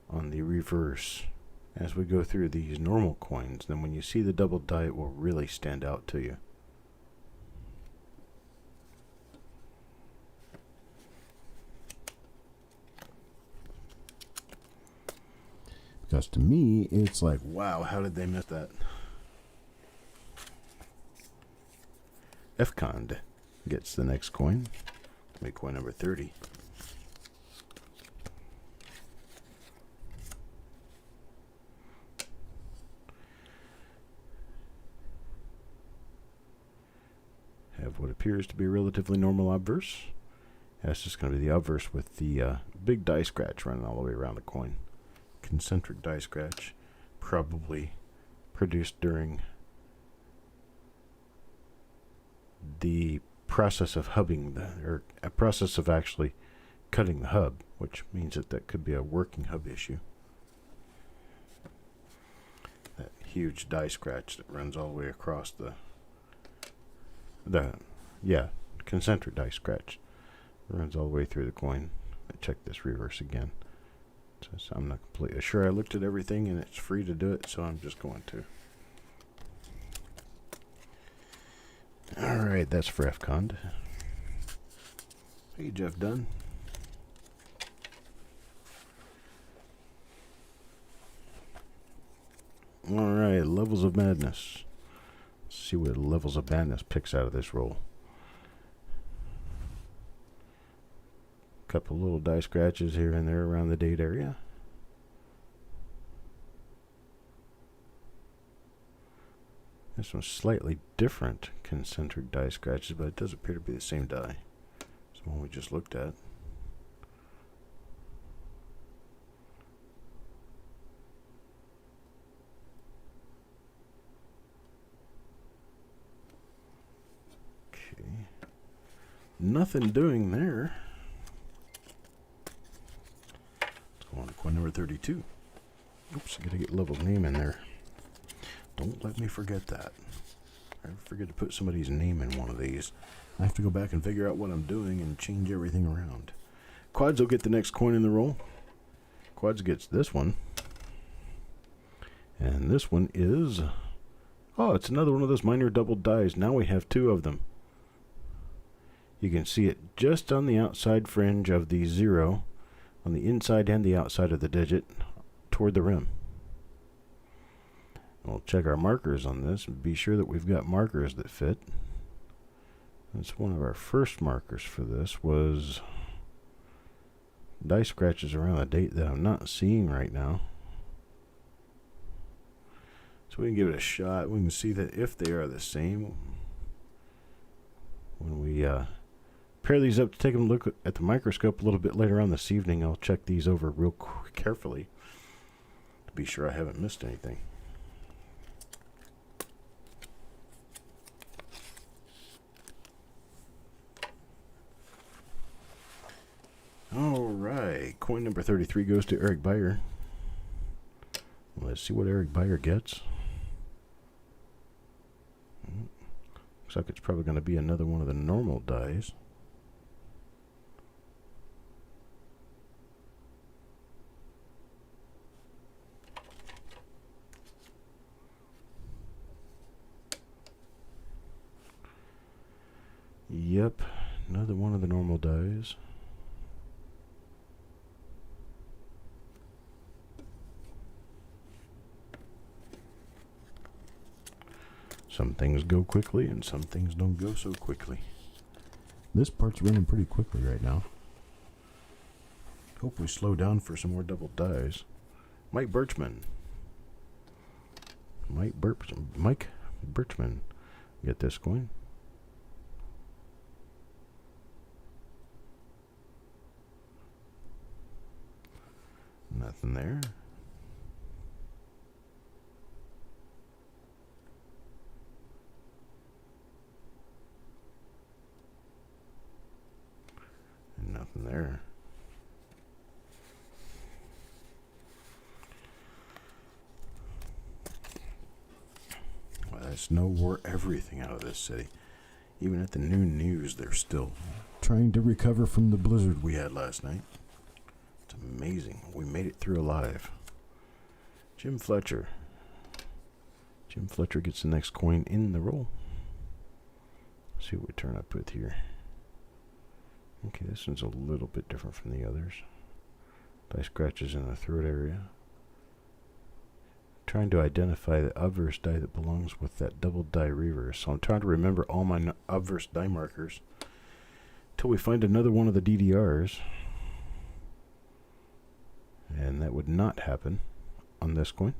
on the reverse as we go through these normal coins. Then when you see the double die, it will really stand out to you. Because to me, it's like, Wow, how did they miss that? Fcond gets the next coin. Make coin number 30. Have what appears to be a relatively normal obverse. That's just going to be the obverse with the big die scratch running all the way around the coin. Concentric die scratch, probably produced during the process of hubbing, or a process of actually cutting the hub, which means that could be a working hub issue. That huge die scratch that runs all the way across the concentric die scratch runs all the way through the coin. Check this reverse again. So I'm not completely sure. I looked at everything and it's free to do it, so I'm just going to. Alright, that's for Fcond. Hey, Jeff Dunn. Alright, Levels of Madness. Let's see what Levels of Madness picks out of this roll. Couple little die scratches here and there around the date area. This one's slightly different concentric die scratches, but it does appear to be the same die as the one we just looked at. Okay. Nothing doing there. On to coin number 32. Oops, I gotta get level's name in there. Don't let me forget that. I forget to put somebody's name in one of these. I have to go back and figure out what I'm doing and change everything around. Quads will get the next coin in the roll. Quads gets this one. And this one is... oh, it's another one of those minor double dies. Now we have two of them. You can see it just on the outside fringe of the 0. On the inside and the outside of the digit toward the rim. We'll check our markers on this and be sure that we've got markers that fit. That's one of our first markers for this was die scratches around the date that I'm not seeing right now. So we can give it a shot. We can see that if they are the same, when we pair these up to take a look at the microscope a little bit later on this evening, I'll check these over real carefully to be sure I haven't missed anything. Alright, coin number 33 goes to Eric Beyer. Let's see what Eric Beyer gets. Looks like it's probably going to be another one of the normal dies. Yep, another one of the normal dies. Some things go quickly and some things don't go so quickly. this part's running pretty quickly right now. Hope we slow down for some more double dies. Mike Birchman. Mike Birchman. Get this coin. Nothing there. And nothing there. Well, that snow wore everything out of this city. Even at the noon news, they're still trying to recover from the blizzard we had last night. It's amazing. We made it through alive. Jim Fletcher. Jim Fletcher gets the next coin in the roll. Let's see what we turn up with here. Okay, this one's a little bit different from the others. Die scratches in the throat area. Trying to identify the obverse die that belongs with that double die reverse. So I'm trying to remember all my obverse die markers till we find another one of the DDRs. And that would not happen on this coin.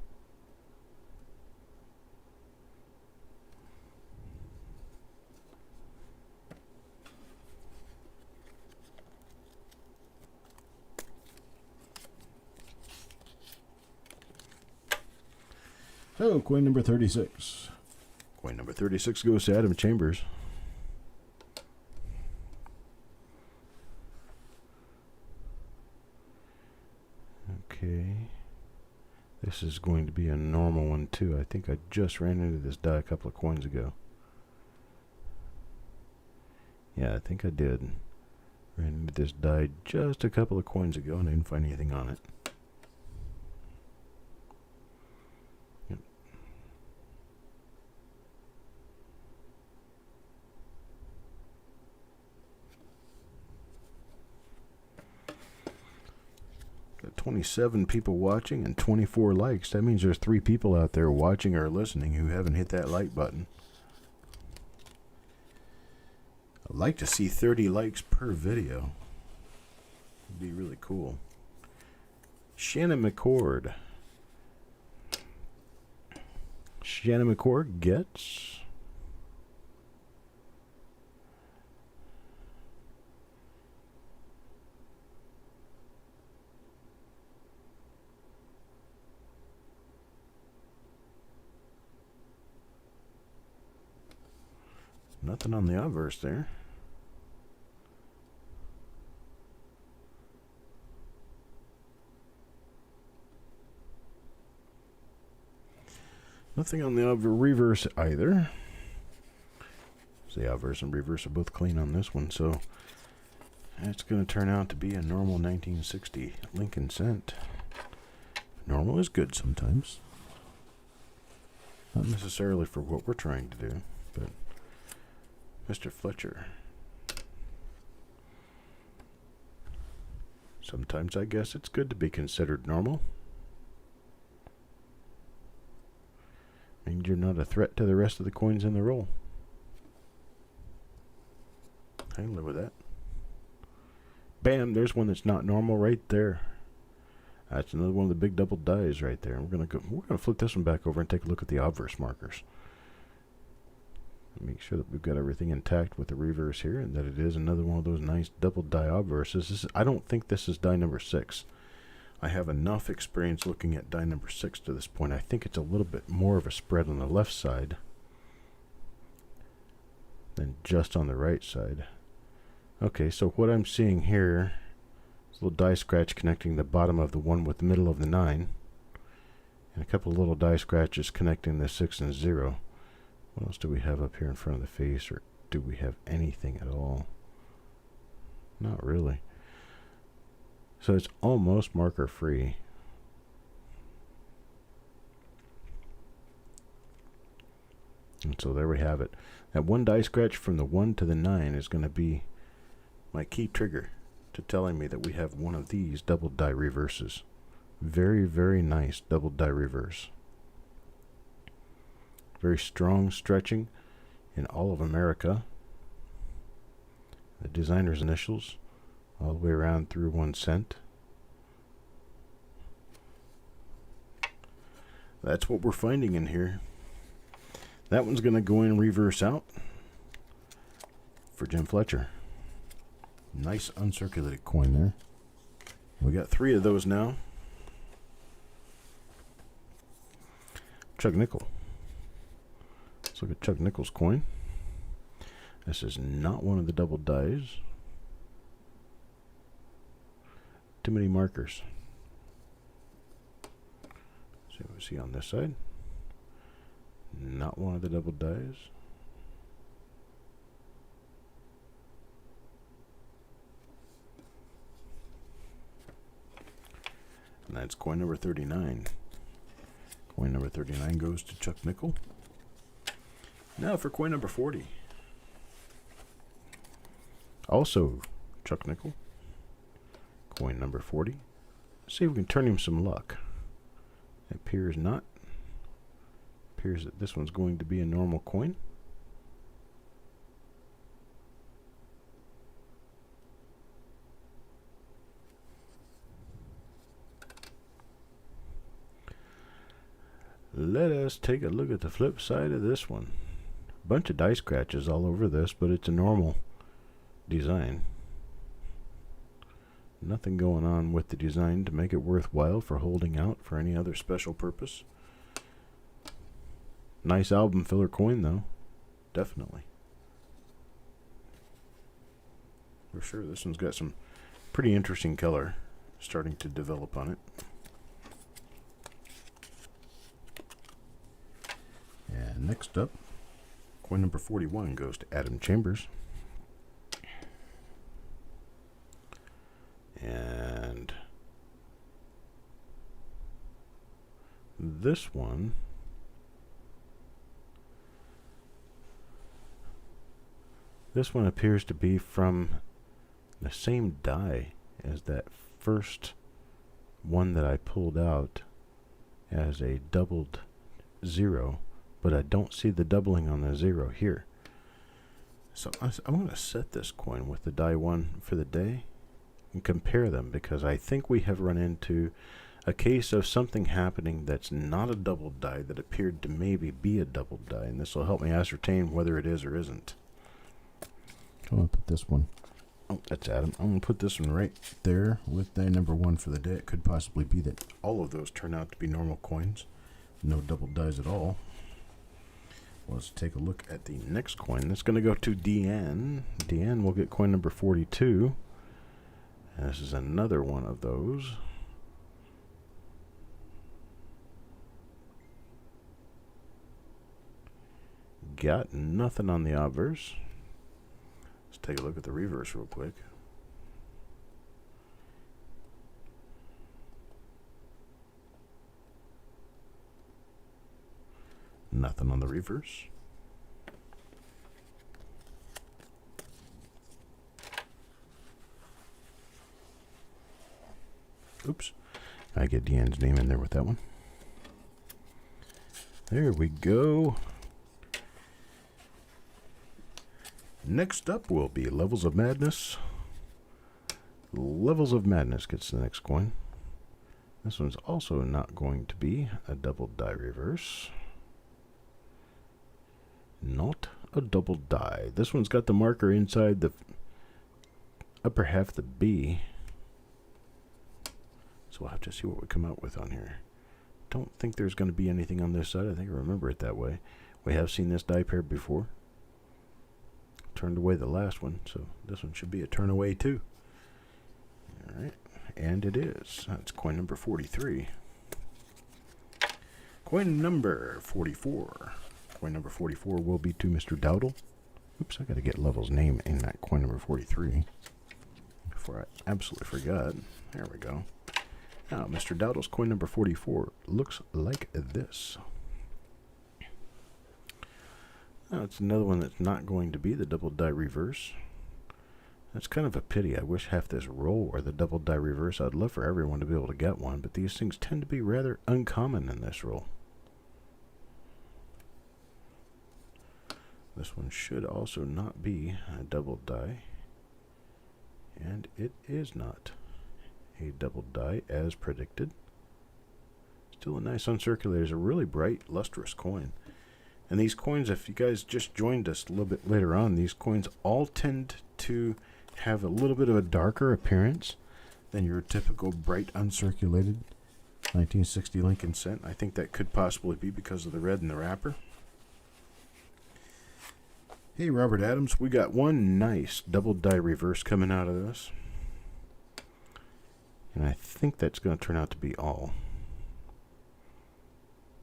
So, coin number 36. Coin number 36 goes to Adam Chambers. Okay. This is going to be a normal one too. I think I just ran into this die a couple of coins ago. Yeah, I think I did. Ran into this die just a couple of coins ago and I didn't find anything on it. Got 27 people watching and 24 likes. That means there's 3 people out there watching or listening who haven't hit that like button. I'd like to see 30 likes per video. It'd be really cool. Shannon McCord. Shannon McCord gets... Nothing on the obverse there. Nothing on the reverse either. The obverse and reverse are both clean on this one, so it's going to turn out to be a normal 1960 Lincoln cent. Normal is good sometimes. Not necessarily for what we're trying to do, but Mr. Fletcher. Sometimes I guess it's good to be considered normal. Means you're not a threat to the rest of the coins in the roll. I can live with that. Bam, there's one that's not normal right there. That's another one of the big double dies right there. We're gonna flip this one back over and take a look at the obverse markers. Make sure that we've got everything intact with the reverse here, and that it is another one of those nice double die obverses. I don't think this is die number 6. I have enough experience looking at die number 6 to this point. I think it's a little bit more of a spread on the left side than just on the right side. Okay, so what I'm seeing here is a little die scratch connecting the bottom of the 1 with the middle of the 9, and a couple of little die scratches connecting the 6 and 0. What else do we have up here in front of the face, or do we have anything at all? Not really. So it's almost marker free. And so there we have it. That one die scratch from the 1 to the 9 is going to be my key trigger to telling me that we have one of these double die reverses. Very, very nice double die reverse. Very strong stretching in all of America. The designer's initials all the way around through 1 cent. That's what we're finding in here. That one's going to go in reverse out for Jim Fletcher. Nice uncirculated coin there. We got 3 of those now. Chuck Nickel. Let's look at Chuck Nickel's coin. This is not one of the double dies. Too many markers. See what we see on this side. Not one of the double dies. And that's coin number 39. Coin number 39 goes to Chuck Nickel. Now for coin number 40. Also Chuck Nickel. Coin number 40. Let's see if we can turn him some luck. It appears not. Appears that this one's going to be a normal coin. Let us take a look at the flip side of this one. A bunch of die scratches all over this, but it's a normal design. Nothing going on with the design to make it worthwhile for holding out for any other special purpose. Nice album filler coin though. Definitely. For sure, this one's got some pretty interesting color starting to develop on it. And next up, coin number 41 goes to Adam Chambers. And this one appears to be from the same die as that first one that I pulled out as a doubled 0, but I don't see the doubling on the 0 here. So I'm going to set this coin with the die 1 for the day and compare them, because I think we have run into a case of something happening that's not a double die that appeared to maybe be a double die, and this will help me ascertain whether it is or isn't. I'm going to put this one. Oh, that's Adam. I'm going to put this one right There with die number 1 for the day. It could possibly be that all of those turn out to be normal coins. no double dies at all. Let's take a look at the next coin. That's going to go to Deanne. Deanne will get coin number 42. And this is another one of those. Got nothing on the obverse. Let's take a look at the reverse real quick. Nothing on the reverse. Oops. I get Deanne's name in there with that one. There we go. Next up will be Levels of Madness. Levels of Madness gets the next coin. This one's also not going to be a double die reverse. Not a double die. This one's got the marker inside the upper half of the B. So we'll have to see what we come out with on here. Don't think there's going to be anything on this side. I think I remember it that way. We have seen this die pair before. Turned away the last one, so this one should be a turn away too. Alright, and it is. That's coin number 43. Coin number 44. Coin number 44 will be to Mr. Dowdle. Oops, I got to get Level's name in that coin number 43 before I absolutely forgot. There we go. Now, Mr. Dowdle's coin number 44 looks like this. Now, it's another one that's not going to be the double die reverse. That's kind of a pity. I wish half this roll were the double die reverse. I'd love for everyone to be able to get one, but these things tend to be rather uncommon in this roll. This one should also not be a double die, and it is not a double die as predicted. Still a nice uncirculated. It's a really bright, lustrous coin. And these coins, if you guys just joined us a little bit later on, these coins all tend to have a little bit of a darker appearance than your typical bright, uncirculated 1960 Lincoln cent. I think that could possibly be because of the red in the wrapper. Hey, Robert Adams, we got one nice double die reverse coming out of this. And I think that's going to turn out to be all.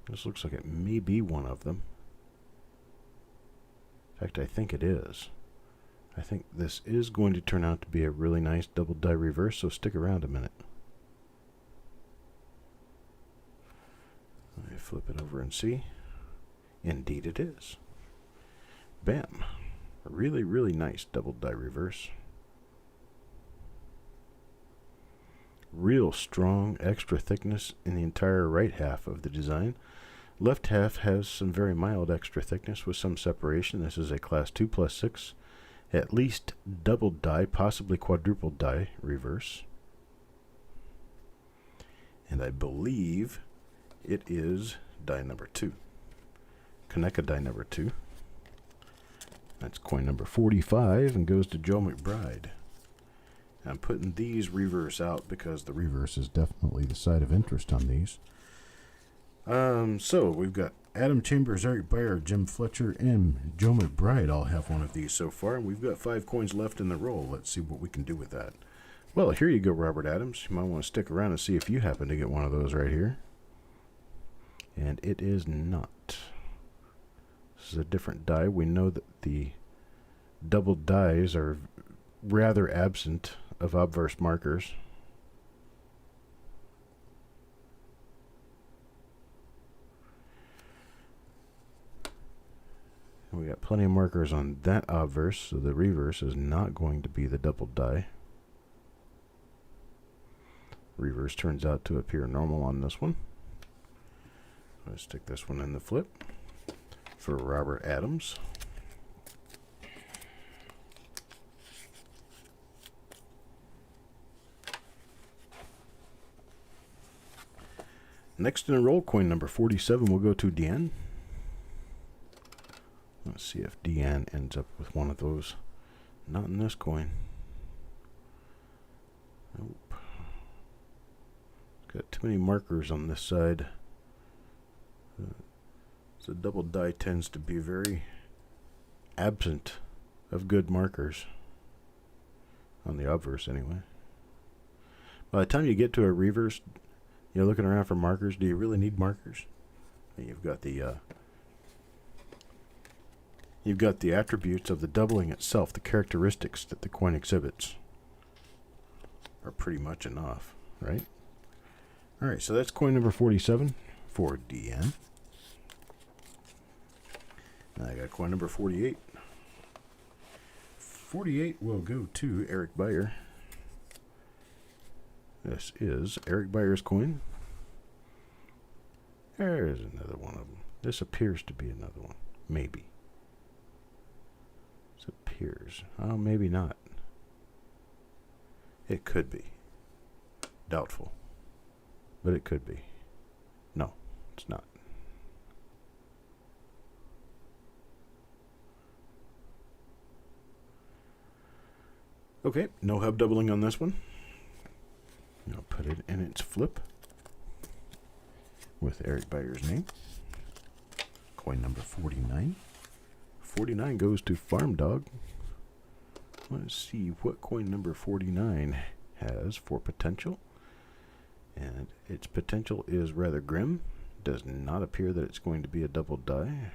This looks like it may be one of them. In fact, I think it is. I think this is going to turn out to be a really nice double die reverse, so stick around a minute. flip it over and see. Indeed it is. Bam. A really, really nice double die reverse. Real strong extra thickness in the entire right half of the design. Left half has some very mild extra thickness with some separation. This is a class 2 plus 6, at least double die, possibly quadruple die reverse. And I believe it is die number 2. Kaneka die number 2. That's coin number 45 and goes to Joe McBride. I'm putting these reverse out because the reverse is definitely the side of interest on these. So we've got Adam Chambers, Eric Beyer, Jim Fletcher, and Joe McBride all have one of these so far, and we've got 5 coins left in the roll. Let's see what we can do with that. Well, here you go, Robert Adams. You might want to stick around and see if you happen to get one of those right here. And it is not. This is a different die. We know that the double dies are rather absent of obverse markers. We got plenty of markers on that obverse, so the reverse is not going to be the double die. Reverse turns out to appear normal on this one. Let's stick this one in the flip for Robert Adams. Next in a roll, coin number 47 will go to Deanne. Let's see if Deanne ends up with one of those. Not in this coin. Nope. Got too many markers on this side. So double die tends to be very absent of good markers. On the obverse, anyway. By the time you get to a reverse, you're looking around for markers. Do you really need markers? And you've got the attributes of the doubling itself, the characteristics that the coin exhibits are pretty much enough, right? All right, so that's coin number 47 for Deanne. Now I got coin number 48. 48 will go to Eric Beyer. This is Eric Beyer's coin. There's another one of them. This appears to be another one. Maybe. This appears. Oh, maybe not. It could be. Doubtful. But it could be. No, it's not. Okay, no hub doubling on this one. I'll put it in its flip with Eric Beyer's name. Coin number 49. 49 goes to Farm Dog. Let's see what coin number 49 has for potential. And its potential is rather grim. Does not appear that it's going to be a double die.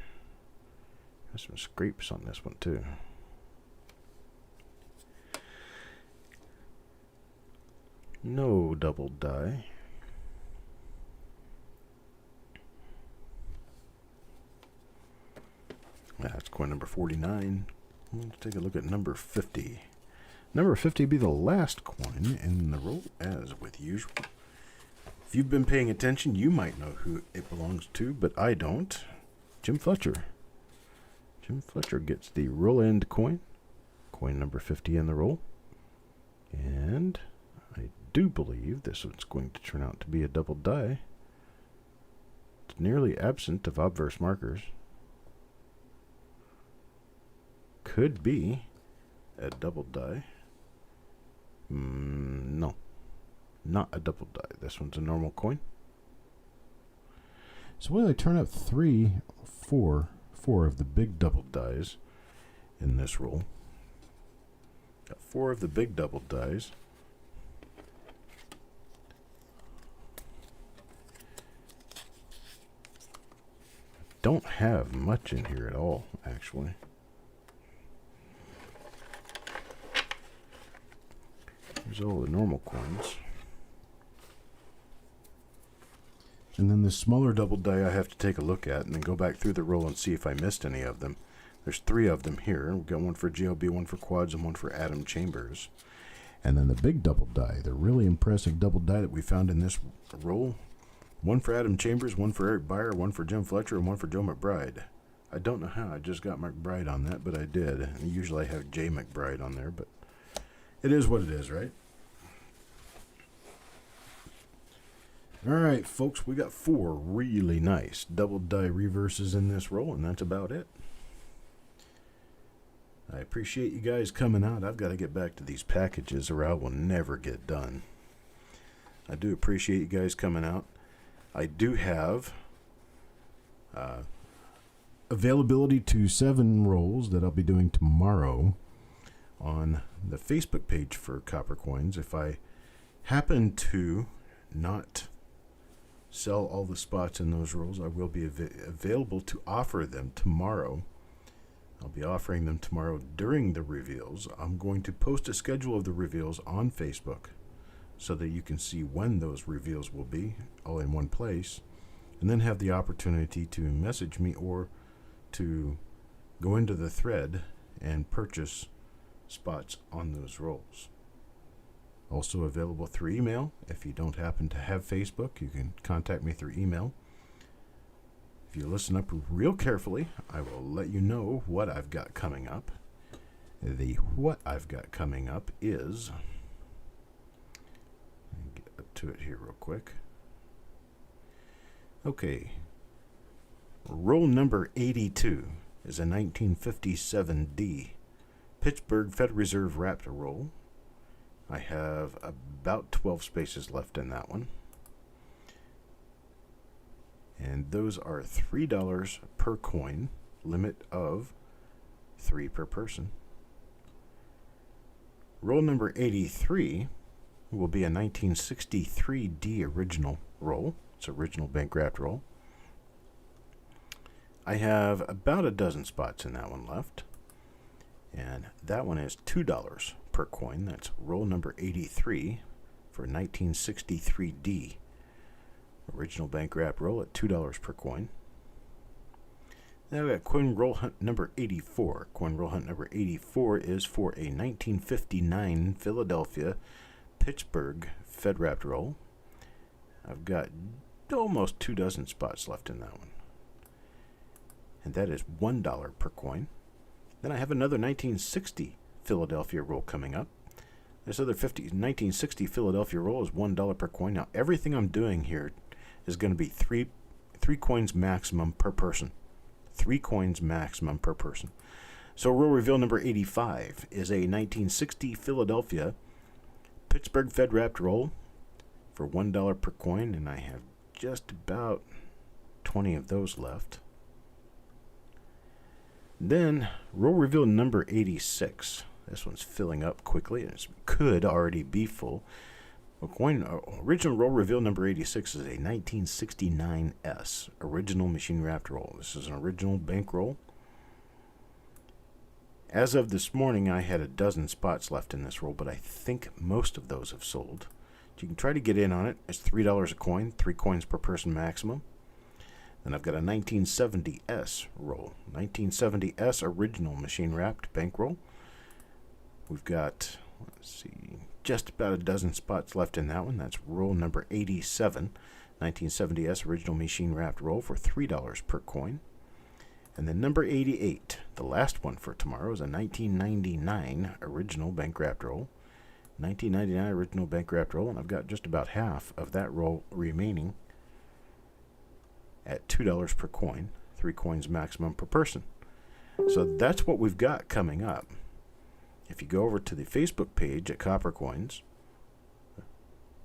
There's some scrapes on this one too. No double die. That's coin number 49. Let's take a look at number 50. Number 50 be the last coin in the roll, as with usual. If you've been paying attention, you might know who it belongs to, but I don't. Jim Fletcher. Jim Fletcher gets the roll end coin. Coin number 50 in the roll. And I do believe this one's going to turn out to be a double die. It's nearly absent of obverse markers. Could be a double die. No, not a double die. This one's a normal coin. So will I turn up four of the big double dies in this roll? Got 4 of the big double dies. Don't have much in here at all, actually. Here's all the normal coins. And then the smaller double die I have to take a look at and then go back through the roll and see if I missed any of them. There's 3 of them here. We've got one for GLB, one for quads, and one for atom chambers. And then the big double die, the really impressive double die that we found in this roll. One for Adam Chambers, one for Eric Beyer, one for Jim Fletcher, and one for Joe McBride. I don't know how I just got McBride on that, but I did. And usually I have Jay McBride on there, but it is what it is, right? All right, folks, we got 4 really nice double die reverses in this roll, and that's about it. I appreciate you guys coming out. I've got to get back to these packages or I will never get done. I do appreciate you guys coming out. I do have availability to 7 rolls that I'll be doing tomorrow on the Facebook page for Coppercoins. If I happen to not sell all the spots in those rolls, I will be available to offer them tomorrow. I'll be offering them tomorrow during the reveals. I'm going to post a schedule of the reveals on Facebook so that you can see when those reveals will be, all in one place, and then have the opportunity to message me or to go into the thread and purchase spots on those rolls. Also available through email. If you don't happen to have Facebook, you can contact me through email. If you listen up real carefully, I will let you know what I've got coming up. The what I've got coming up is, let me get up to it here real quick. Okay, roll number 82 is a 1957D Pittsburgh Federal Reserve Raptor roll. I have about 12 spaces left in that one. And those are $3 per coin, limit of 3 per person. Roll number 83 will be a 1963D original roll. It's original bank wrapped roll. I have about a dozen spots in that one left. And that one is $2 per coin. That's roll number 83 for 1963D. Original bank wrap roll at $2 per coin. Now we got coin roll hunt number 84. Coin roll hunt number 84 is for a 1959 Philadelphia Pittsburgh Fed wrapped roll. I've got almost 2 dozen spots left in that one. And that is $1 per coin. Then I have another 1960 Philadelphia roll coming up. This other 1960 Philadelphia roll is $1 per coin. Now everything I'm doing here is going to be three coins maximum per person. 3 coins maximum per person. So roll reveal number 85 is a 1960 Philadelphia Pittsburgh Fed wrapped roll for $1 per coin, and I have just about 20 of those left. Then roll reveal number 86. This one's filling up quickly, and it could already be full. Original roll reveal number 86 is a 1969S original machine wrapped roll. This is an original bank roll. As of this morning, I had a dozen spots left in this roll, but I think most of those have sold. You can try to get in on it. It's $3 a coin, 3 coins per person maximum. Then I've got a 1970S roll. 1970S original machine wrapped bank roll. We've got, let's see, just about a dozen spots left in that one. That's roll number 87, 1970S original machine wrapped roll for $3 per coin. And then number 88, the last one for tomorrow, is a 1999 original bank wrapped roll. 1999 original bank wrapped roll, and I've got just about half of that roll remaining at $2 per coin, 3 coins maximum per person. So that's what we've got coming up. If you go over to the Facebook page at Coppercoins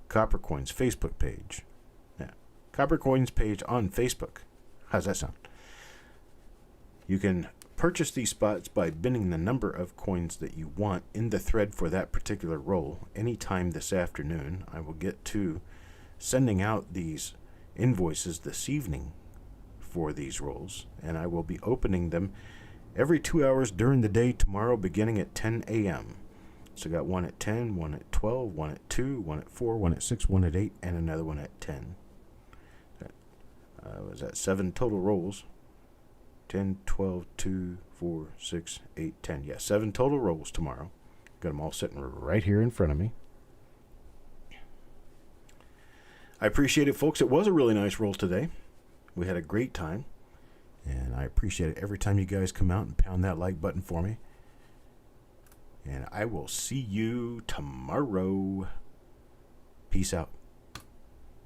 Facebook page. Yeah, Coppercoins page on Facebook. How's that sound? You can purchase these spots by binning the number of coins that you want in the thread for that particular roll anytime this afternoon. I will get to sending out these invoices this evening for these rolls, and I will be opening them every 2 hours during the day tomorrow beginning at 10 a.m. So I got one at 10, one at 12, one at 2, one at 4, one at 6, one at 8, and another one at 10. was that 7 total rolls. 10, 12, 2, 4, 6, 8, 10. Yeah, 7 total rolls tomorrow. Got them all sitting right here in front of me. I appreciate it, folks. It was a really nice roll today. We had a great time. And I appreciate it every time you guys come out and pound that like button for me. And I will see you tomorrow. Peace out.